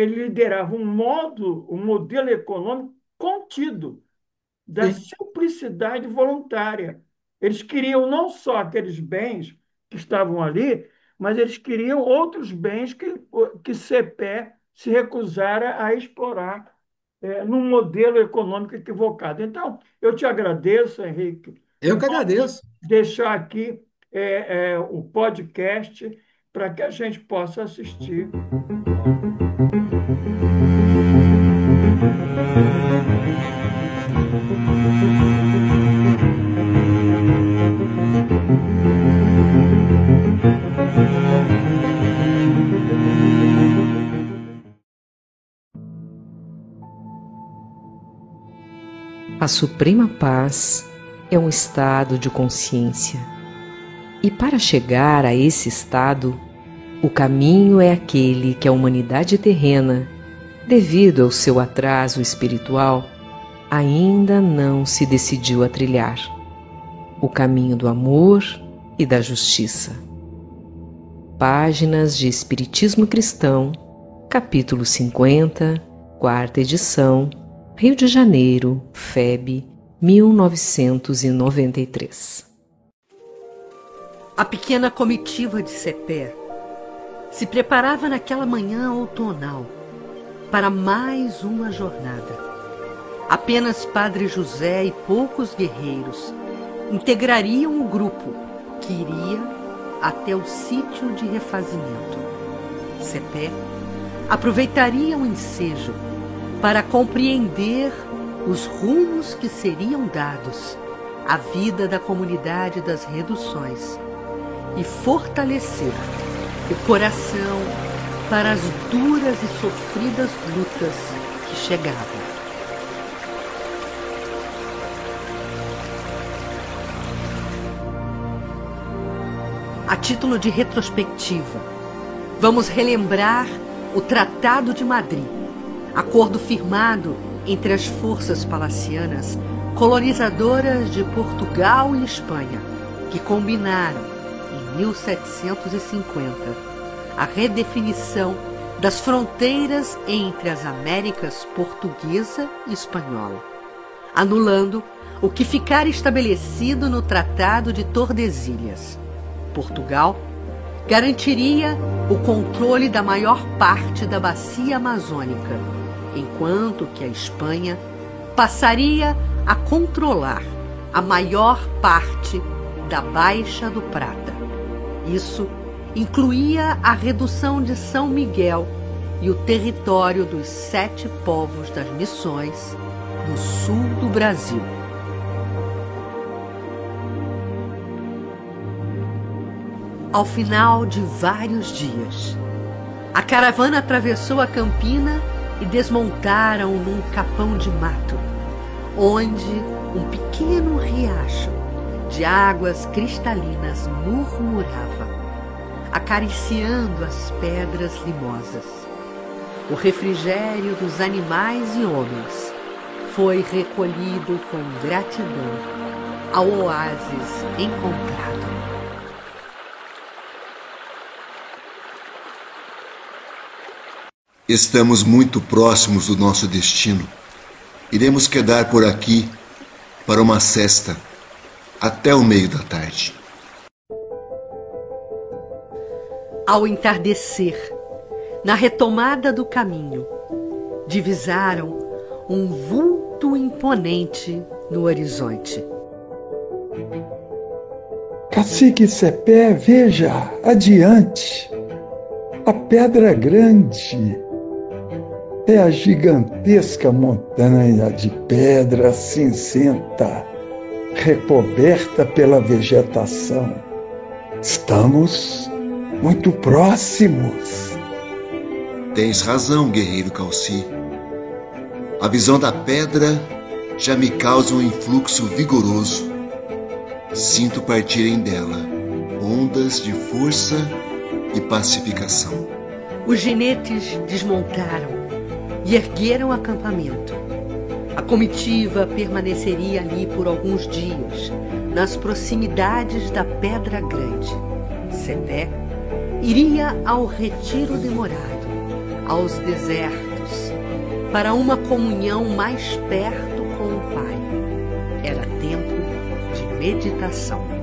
liderava um modelo econômico contido, da Sim. simplicidade voluntária. Eles queriam não só aqueles bens que estavam ali, mas eles queriam outros bens que CEPE se recusara a explorar num modelo econômico equivocado. Então, eu te agradeço, Henrique, e Eu que vamos agradeço. deixar aqui o podcast para que a gente possa assistir. A suprema paz é um estado de consciência. E para chegar a esse estado, o caminho é aquele que a humanidade terrena, devido ao seu atraso espiritual, ainda não se decidiu a trilhar. O caminho do amor e da justiça. Páginas de Espiritismo Cristão, capítulo 50, quarta edição, Rio de Janeiro, FEB, 1993. A pequena comitiva de Cepé se preparava naquela manhã outonal para mais uma jornada. Apenas Padre José e poucos guerreiros integrariam o grupo que iria até o sítio de refazimento. Cepé aproveitaria o ensejo para compreender os rumos que seriam dados à vida da comunidade das reduções e fortalecer o coração para as duras e sofridas lutas que chegavam. A título de retrospectiva, vamos relembrar o Tratado de Madrid, acordo firmado entre as forças palacianas colonizadoras de Portugal e Espanha, que combinaram, em 1750, a redefinição das fronteiras entre as Américas portuguesa e espanhola, anulando o que ficara estabelecido no Tratado de Tordesilhas. Portugal garantiria o controle da maior parte da bacia amazônica, enquanto que a Espanha passaria a controlar a maior parte da Baixa do Prata. Isso incluía a redução de São Miguel e o território dos 7 povos das Missões, no sul do Brasil. Ao final de vários dias, a caravana atravessou a campina e desmontaram num capão de mato, onde um pequeno riacho de águas cristalinas murmurava, acariciando as pedras limosas. O refrigério dos animais e homens foi recolhido com gratidão ao oásis encontrado. Estamos muito próximos do nosso destino. Iremos quedar por aqui para uma sesta até o meio da tarde. Ao entardecer, na retomada do caminho, divisaram um vulto imponente no horizonte. Cacique Cepé, veja, adiante, a pedra grande. É a gigantesca montanha de pedra cinzenta, recoberta pela vegetação. Estamos muito próximos. Tens razão, guerreiro Calci. A visão da pedra já me causa um influxo vigoroso. Sinto partirem dela ondas de força e pacificação. Os jinetes desmontaram e ergueram acampamento. A comitiva permaneceria ali por alguns dias, nas proximidades da Pedra Grande. Cepé iria ao retiro demorado, aos desertos, para uma comunhão mais perto com o Pai. Era tempo de meditação.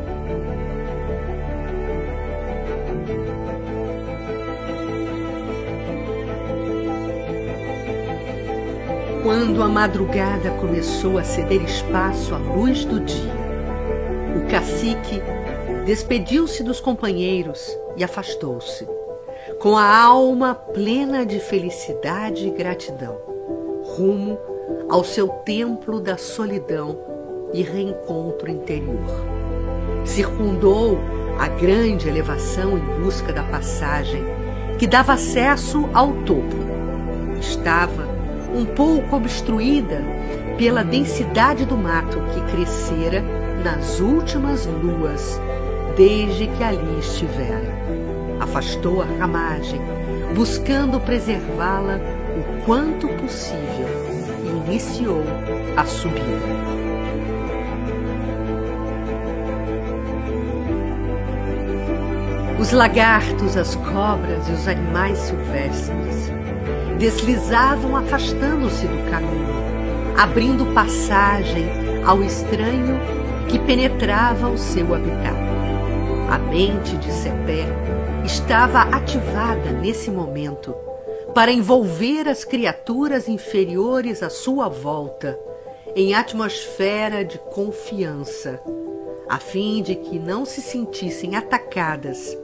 Quando a madrugada começou a ceder espaço à luz do dia, o cacique despediu-se dos companheiros e afastou-se, com a alma plena de felicidade e gratidão, rumo ao seu templo da solidão e reencontro interior. Circundou a grande elevação em busca da passagem que dava acesso ao topo. Estava um pouco obstruída pela densidade do mato que crescera nas últimas luas desde que ali estivera. Afastou a ramagem, buscando preservá-la o quanto possível, e iniciou a subida. Os lagartos, as cobras e os animais silvestres deslizavam afastando-se do caminho, abrindo passagem ao estranho que penetrava o seu habitat. A mente de Cepé estava ativada nesse momento para envolver as criaturas inferiores à sua volta em atmosfera de confiança, a fim de que não se sentissem atacadas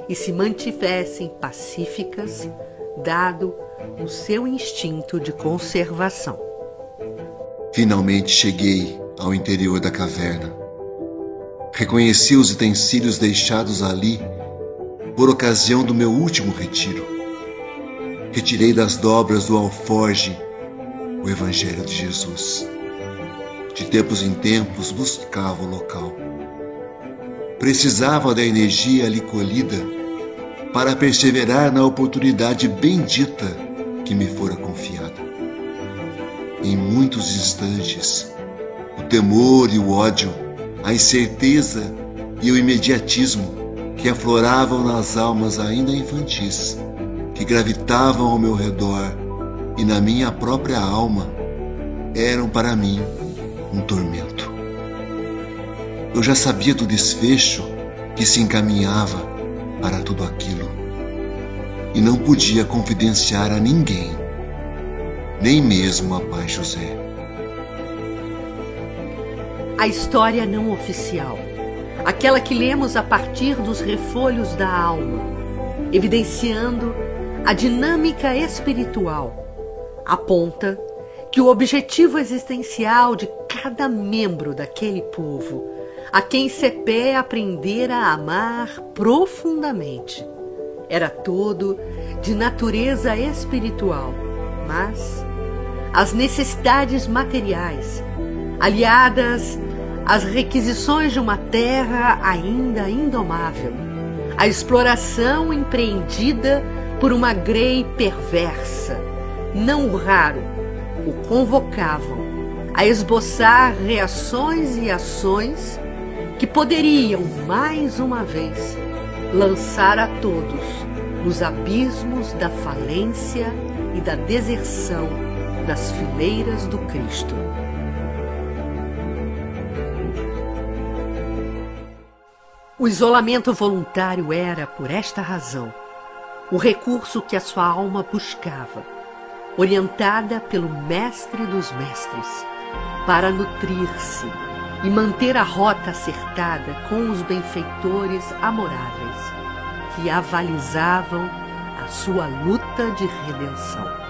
e se mantivessem pacíficas, dado o seu instinto de conservação. Finalmente cheguei ao interior da caverna. Reconheci os utensílios deixados ali por ocasião do meu último retiro. Retirei das dobras do alforge o Evangelho de Jesus. De tempos em tempos buscava o local. Precisava da energia ali colhida para perseverar na oportunidade bendita que me fora confiada. Em muitos instantes, o temor e o ódio, a incerteza e o imediatismo que afloravam nas almas ainda infantis, que gravitavam ao meu redor e na minha própria alma, eram para mim um tormento. Eu já sabia do desfecho que se encaminhava para tudo aquilo e não podia confidenciar a ninguém, nem mesmo a Pai José. A história não oficial, aquela que lemos a partir dos refolhos da alma, evidenciando a dinâmica espiritual, aponta que o objetivo existencial de cada membro daquele povo, a quem Cepé aprendera a amar profundamente, era todo de natureza espiritual, mas as necessidades materiais, aliadas às requisições de uma terra ainda indomável, a exploração empreendida por uma grey perversa, não raro, o convocavam a esboçar reações e ações que poderiam, mais uma vez, lançar a todos nos abismos da falência e da deserção das fileiras do Cristo. O isolamento voluntário era, por esta razão, o recurso que a sua alma buscava, orientada pelo mestre dos mestres, para nutrir-se e manter a rota acertada com os benfeitores amoráveis, que avalizavam a sua luta de redenção.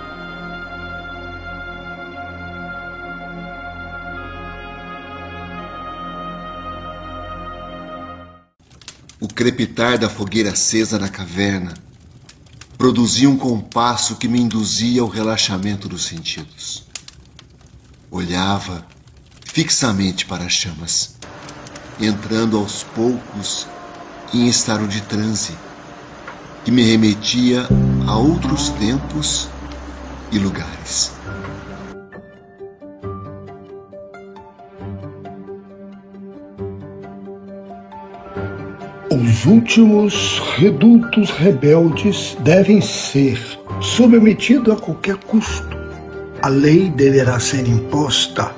O crepitar da fogueira acesa na caverna produzia um compasso que me induzia ao relaxamento dos sentidos. Olhava fixamente para as chamas, entrando aos poucos em estado de transe, que me remetia a outros tempos e lugares. Os últimos redutos rebeldes devem ser submetidos a qualquer custo. A lei deverá ser imposta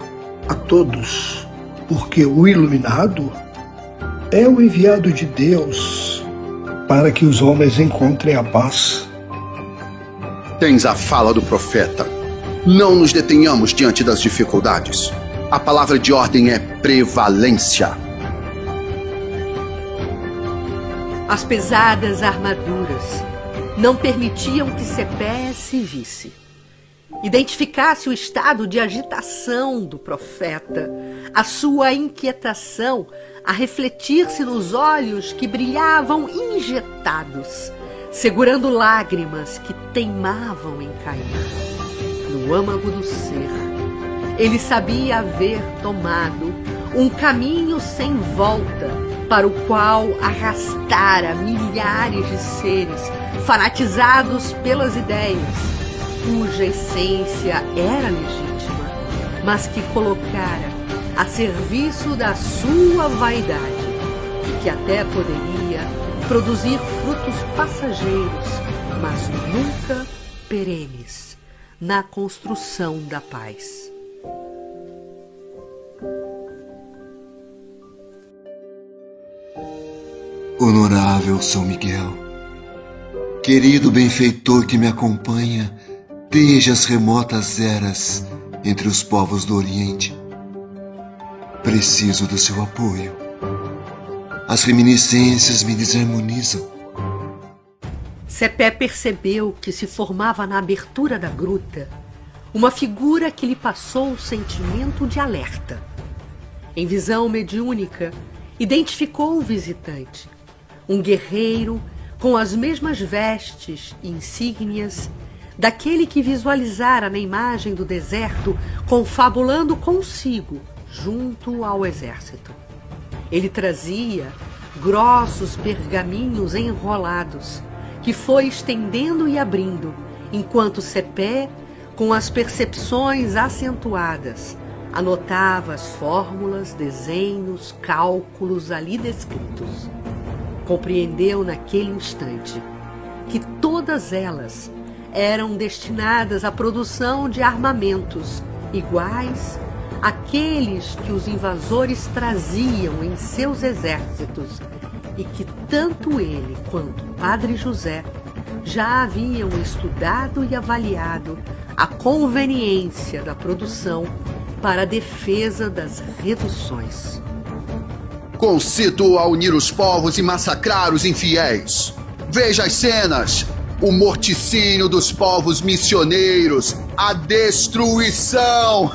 a todos, porque o iluminado é o enviado de Deus para que os homens encontrem a paz. Tens a fala do profeta. Não nos detenhamos diante das dificuldades. A palavra de ordem é prevalência. As pesadas armaduras não permitiam que Cepé se visse. Identificasse o estado de agitação do profeta, a sua inquietação a refletir-se nos olhos que brilhavam injetados, segurando lágrimas que teimavam em cair. No âmago do ser, ele sabia haver tomado um caminho sem volta, para o qual arrastara milhares de seres fanatizados pelas ideias, cuja essência era legítima, mas que colocara a serviço da sua vaidade, e que até poderia produzir frutos passageiros, mas nunca perenes, na construção da paz. Honorável São Miguel, querido benfeitor que me acompanha desde as remotas eras entre os povos do Oriente, preciso do seu apoio. As reminiscências me desarmonizam. Cepé percebeu que se formava na abertura da gruta uma figura que lhe passou o sentimento de alerta. Em visão mediúnica, identificou o visitante, um guerreiro com as mesmas vestes e insígnias daquele que visualizara na imagem do deserto, confabulando consigo junto ao exército. Ele trazia grossos pergaminhos enrolados, que foi estendendo e abrindo, enquanto Cepé, com as percepções acentuadas, anotava as fórmulas, desenhos, cálculos ali descritos. Compreendeu naquele instante que todas elas eram destinadas à produção de armamentos iguais àqueles que os invasores traziam em seus exércitos e que tanto ele quanto Padre José já haviam estudado e avaliado a conveniência da produção para a defesa das reduções. Concito a unir os povos e massacrar os infiéis. Veja as cenas, o morticínio dos povos missioneiros a destruição.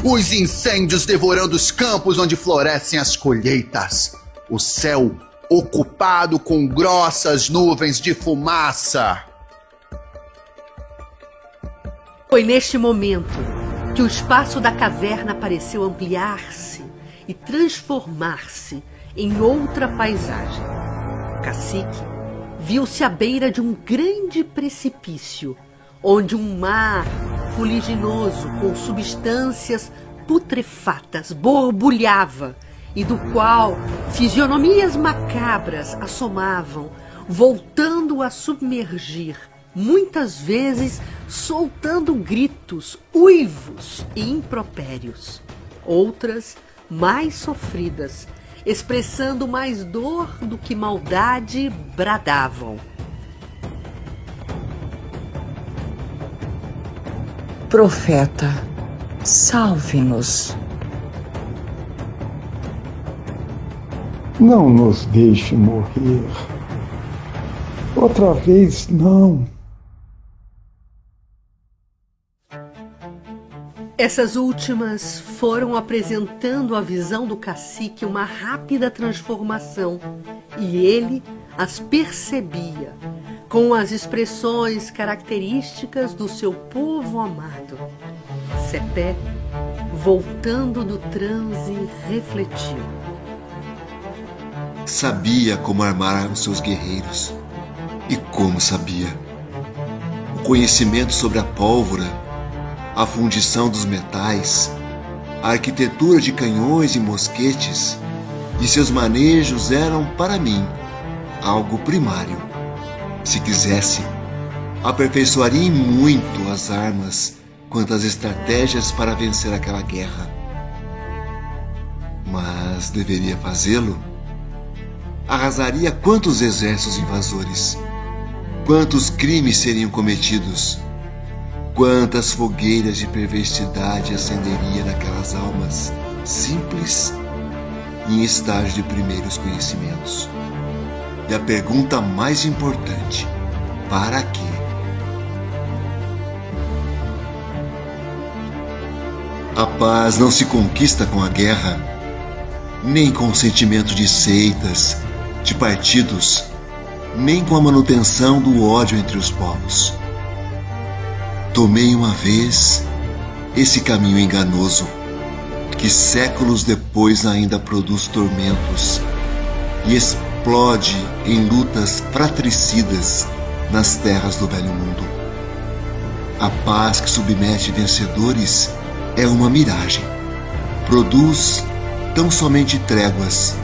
Os incêndios devorando os campos onde florescem as colheitas. O céu ocupado com grossas nuvens de fumaça. Foi neste momento que o espaço da caverna pareceu ampliar-se e transformar-se em outra paisagem. O cacique viu-se à beira de um grande precipício, onde um mar fuliginoso com substâncias putrefatas borbulhava e do qual fisionomias macabras assomavam, voltando a submergir, muitas vezes soltando gritos, uivos e impropérios. Outras, mais sofridas, expressando mais dor do que maldade, bradavam. Profeta, salve-nos. Não nos deixe morrer. Outra vez, não. Essas últimas foram apresentando à visão do cacique uma rápida transformação, e ele as percebia com as expressões características do seu povo amado. Cepé, voltando do transe, refletiu. Sabia como armar os seus guerreiros. E como sabia? O conhecimento sobre a pólvora, a fundição dos metais, a arquitetura de canhões e mosquetes e seus manejos eram, para mim, algo primário. Se quisesse, aperfeiçoaria em muito as armas quanto as estratégias para vencer aquela guerra. Mas deveria fazê-lo? Arrasaria quantos exércitos invasores? Quantos crimes seriam cometidos? Quantas fogueiras de perversidade acenderia naquelas almas simples e em estágio de primeiros conhecimentos? E a pergunta mais importante: para quê? A paz não se conquista com a guerra, nem com o sentimento de seitas, de partidos, nem com a manutenção do ódio entre os povos. Tomei uma vez esse caminho enganoso, que séculos depois ainda produz tormentos e explode em lutas fratricidas nas terras do velho mundo. A paz que submete vencedores é uma miragem. Produz tão somente tréguas,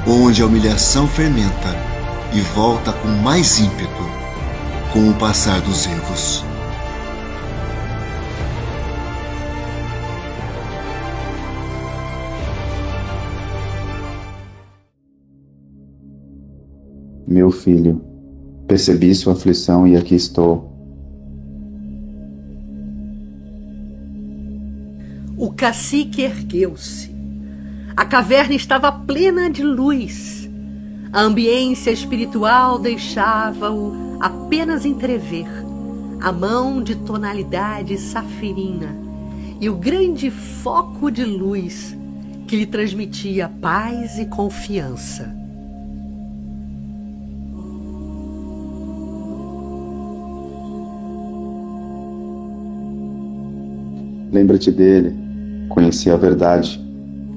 onde a humilhação fermenta e volta com mais ímpeto com o passar dos erros. Meu filho, percebi sua aflição e aqui estou. O cacique ergueu-se. A caverna estava plena de luz. A ambiência espiritual deixava-o apenas entrever a mão de tonalidade safirina e o grande foco de luz que lhe transmitia paz e confiança. Lembra-te dele, conhecia a verdade.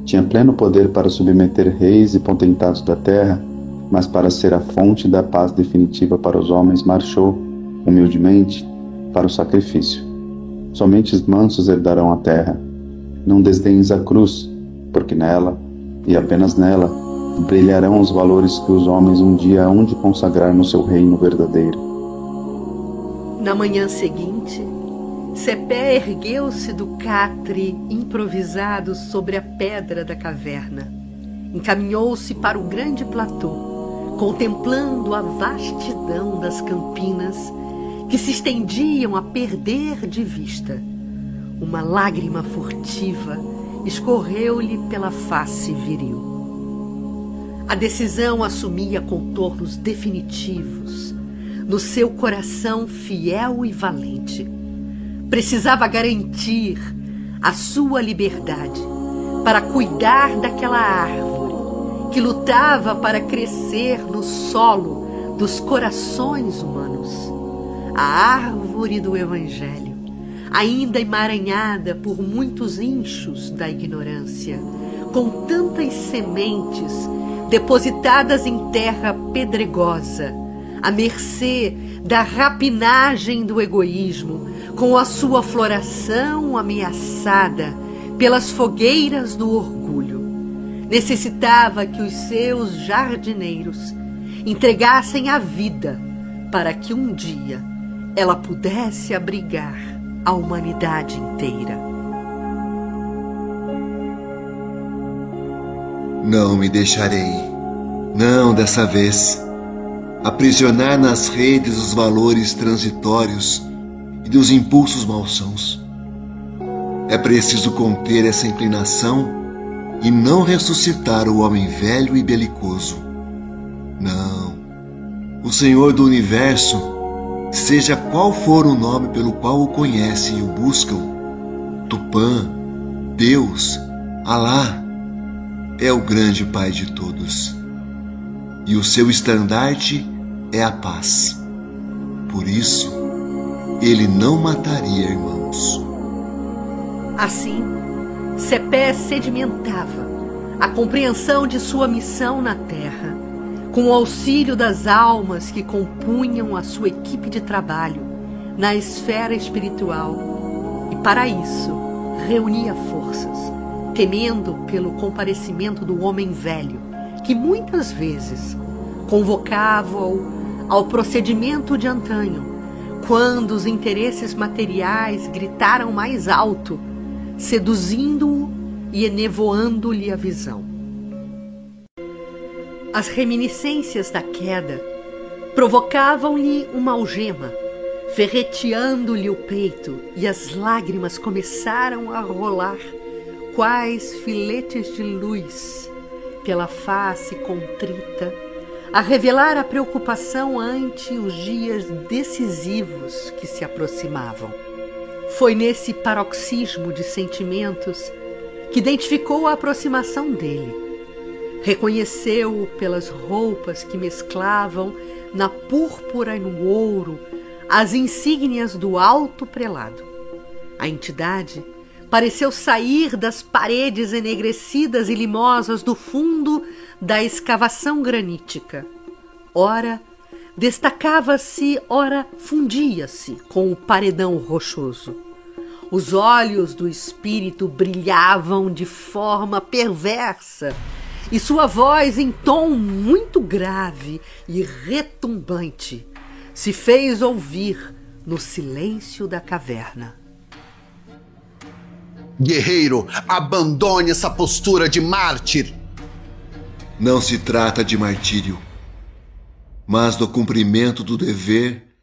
Tinha pleno poder para submeter reis e potentados da terra, mas para ser a fonte da paz definitiva para os homens marchou, humildemente, para o sacrifício. Somente os mansos herdarão a terra. Não desdenhes a cruz, porque nela, e apenas nela, brilharão os valores que os homens um dia hão de consagrar no seu reino verdadeiro. Na manhã seguinte, Cepé ergueu-se do catre improvisado sobre a pedra da caverna. Encaminhou-se para o grande platô, contemplando a vastidão das campinas que se estendiam a perder de vista. Uma lágrima furtiva escorreu-lhe pela face viril. A decisão assumia contornos definitivos no seu coração fiel e valente. precisava garantir a sua liberdade para cuidar daquela árvore que lutava para crescer no solo dos corações humanos. A árvore do Evangelho, ainda emaranhada por muitos inchos da ignorância, com tantas sementes depositadas em terra pedregosa, à mercê da rapinagem do egoísmo, com a sua floração ameaçada pelas fogueiras do orgulho. Necessitava que os seus jardineiros entregassem a vida para que um dia ela pudesse abrigar a humanidade inteira. Não me deixarei, não dessa vez, aprisionar nas redes os valores transitórios e dos impulsos malsãos. É preciso conter essa inclinação e não ressuscitar o homem velho e belicoso. Não. O Senhor do Universo, seja qual for o nome pelo qual o conhecem e o buscam, Tupã, Deus, Alá, é o grande Pai de todos. E o seu estandarte é a paz. Por isso, ele não mataria irmãos. Assim, Cepé sedimentava a compreensão de sua missão na Terra, com o auxílio das almas que compunham a sua equipe de trabalho na esfera espiritual, e para isso reunia forças, temendo pelo comparecimento do homem velho, que muitas vezes convocava-o ao procedimento de antanho, quando os interesses materiais gritaram mais alto, seduzindo-o e enevoando-lhe a visão. As reminiscências da queda provocavam-lhe uma algema, ferreteando-lhe o peito, e as lágrimas começaram a rolar, quais filetes de luz, pela face contrita, a revelar a preocupação ante os dias decisivos que se aproximavam. Foi nesse paroxismo de sentimentos que identificou a aproximação dele. Reconheceu-o pelas roupas que mesclavam na púrpura e no ouro as insígnias do alto prelado. A entidade pareceu sair das paredes enegrecidas e limosas do fundo da escavação granítica. Ora destacava-se, ora fundia-se com o paredão rochoso. Os olhos do espírito brilhavam de forma perversa e sua voz, em tom muito grave e retumbante, se fez ouvir no silêncio da caverna. Guerreiro, abandone essa postura de mártir. Não se trata de martírio, mas do cumprimento do dever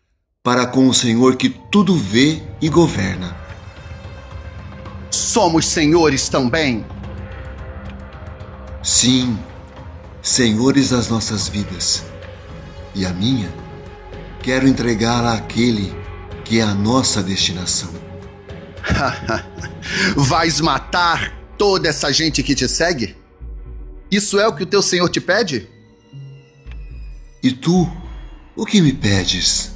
para com o Senhor que tudo vê e governa. Somos senhores também. Sim, senhores das nossas vidas. E a minha, quero entregá-la àquele que é a nossa destinação. Vais matar toda essa gente que te segue? Isso é o que o teu Senhor te pede? E tu, o que me pedes?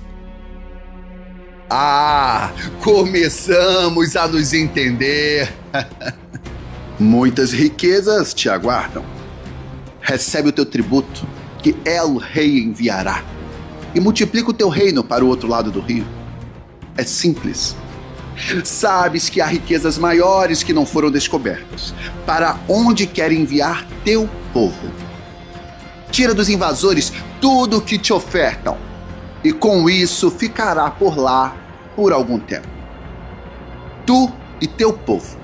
Ah, começamos a nos entender. Muitas riquezas te aguardam. Recebe o teu tributo, que El-Rei enviará, e multiplica o teu reino para o outro lado do rio. É simples. Sabes que há riquezas maiores que não foram descobertas, para onde quer enviar teu povo. Tira dos invasores tudo o que te ofertam, e com isso ficará por lá por algum tempo. Tu e teu povo,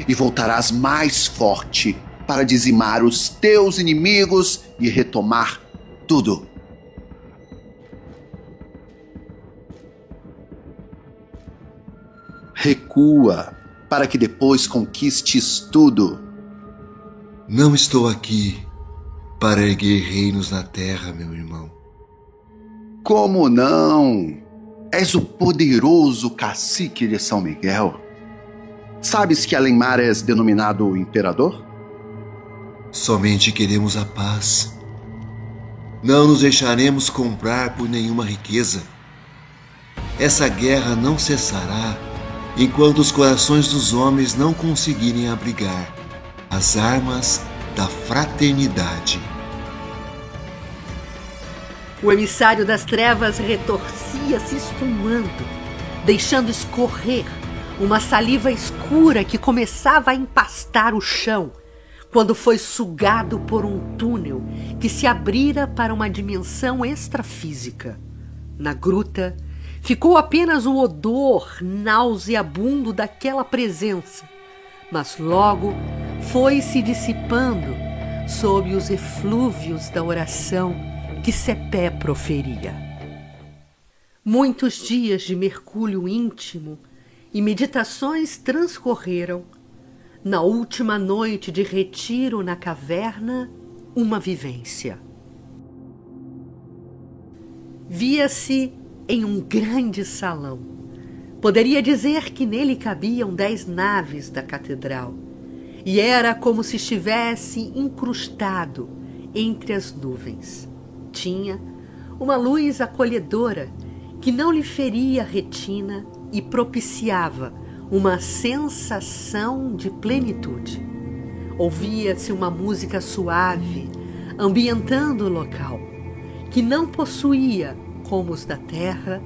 e voltarás mais forte para dizimar os teus inimigos e retomar tudo. Recua, para que depois conquistes tudo. Não estou aqui para erguer reinos na terra, meu irmão. Como não? És o poderoso cacique de São Miguel. Sabes que Alenmar és denominado imperador? Somente queremos a paz. Não nos deixaremos comprar por nenhuma riqueza. Essa guerra não cessará enquanto os corações dos homens não conseguirem abrigar as armas da fraternidade. O emissário das trevas retorcia-se espumando, deixando escorrer uma saliva escura que começava a empastar o chão, quando foi sugado por um túnel que se abrira para uma dimensão extrafísica. Na gruta, ficou apenas o odor nauseabundo daquela presença, mas logo foi se dissipando sob os eflúvios da oração que Sepé proferia. Muitos dias de mergulho íntimo e meditações transcorreram. Na última noite de retiro na caverna, uma vivência. Via-se em um grande salão. Poderia dizer que nele cabiam 10 naves da catedral, e era como se estivesse incrustado entre as nuvens. Tinha uma luz acolhedora que não lhe feria a retina e propiciava uma sensação de plenitude. Ouvia-se uma música suave, ambientando o local, que não possuía, como os da terra,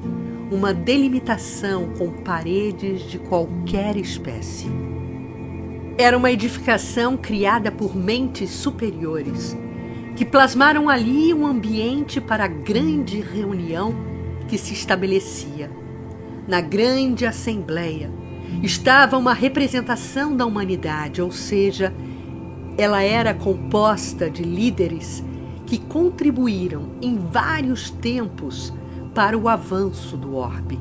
uma delimitação com paredes de qualquer espécie. Era uma edificação criada por mentes superiores, que plasmaram ali um ambiente para a grande reunião que se estabelecia. Na grande assembleia estava uma representação da humanidade, ou seja, ela era composta de líderes que contribuíram em vários tempos para o avanço do orbe.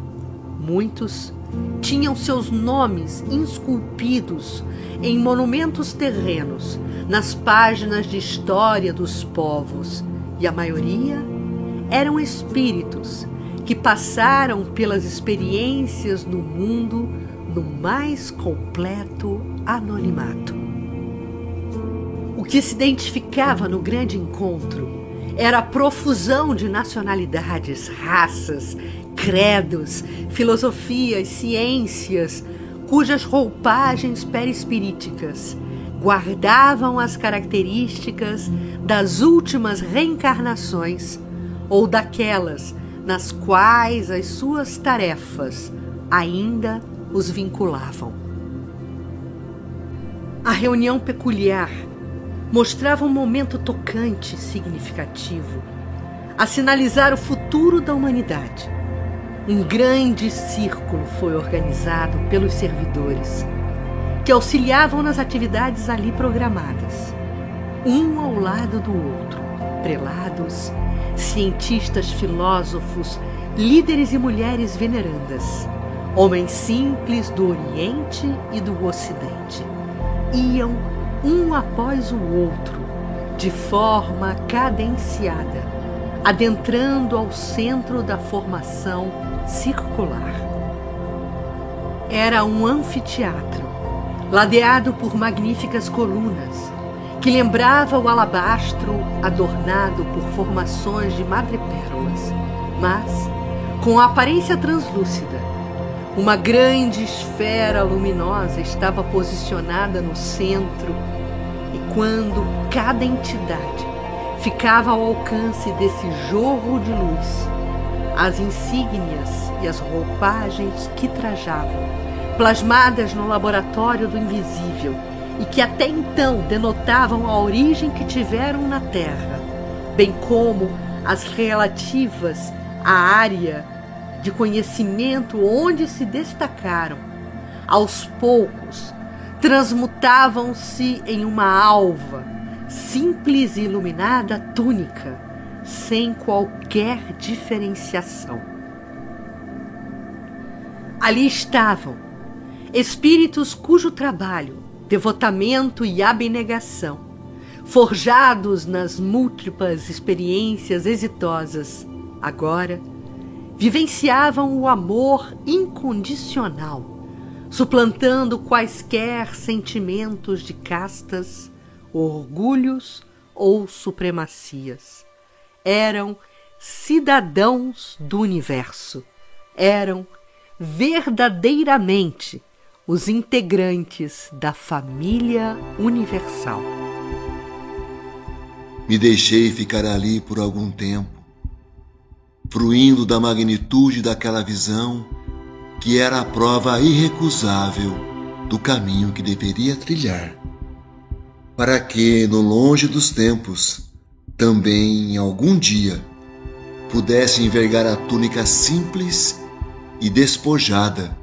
Muitos tinham seus nomes esculpidos em monumentos terrenos, nas páginas de história dos povos, e a maioria eram espíritos que passaram pelas experiências no mundo no mais completo anonimato. O que se identificava no grande encontro era a profusão de nacionalidades, raças, credos, filosofias, ciências, cujas roupagens perispiríticas guardavam as características das últimas reencarnações ou daquelas nas quais as suas tarefas ainda os vinculavam. A reunião peculiar mostrava um momento tocante e significativo, a sinalizar o futuro da humanidade. Um grande círculo foi organizado pelos servidores, que auxiliavam nas atividades ali programadas, um ao lado do outro, prelados, cientistas, filósofos, líderes e mulheres venerandas, homens simples do Oriente e do Ocidente. Iam um após o outro, de forma cadenciada, adentrando ao centro da formação circular. Era um anfiteatro, ladeado por magníficas colunas, que lembrava o alabastro adornado por formações de madrepérolas, mas com a aparência translúcida. Uma grande esfera luminosa estava posicionada no centro, e quando cada entidade ficava ao alcance desse jorro de luz, as insígnias e as roupagens que trajavam, plasmadas no laboratório do invisível, e que até então denotavam a origem que tiveram na Terra, bem como as relativas à área de conhecimento onde se destacaram, aos poucos transmutavam-se em uma alva, simples e iluminada túnica, sem qualquer diferenciação. Ali estavam espíritos cujo trabalho, devotamento e abnegação, forjados nas múltiplas experiências exitosas, agora vivenciavam o amor incondicional, suplantando quaisquer sentimentos de castas, orgulhos ou supremacias. Eram cidadãos do universo. Eram verdadeiramente os integrantes da família universal. Me deixei ficar ali por algum tempo, fruindo da magnitude daquela visão que era a prova irrecusável do caminho que deveria trilhar, para que, no longe dos tempos, também em algum dia, pudesse envergar a túnica simples e despojada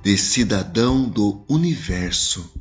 de cidadão do universo.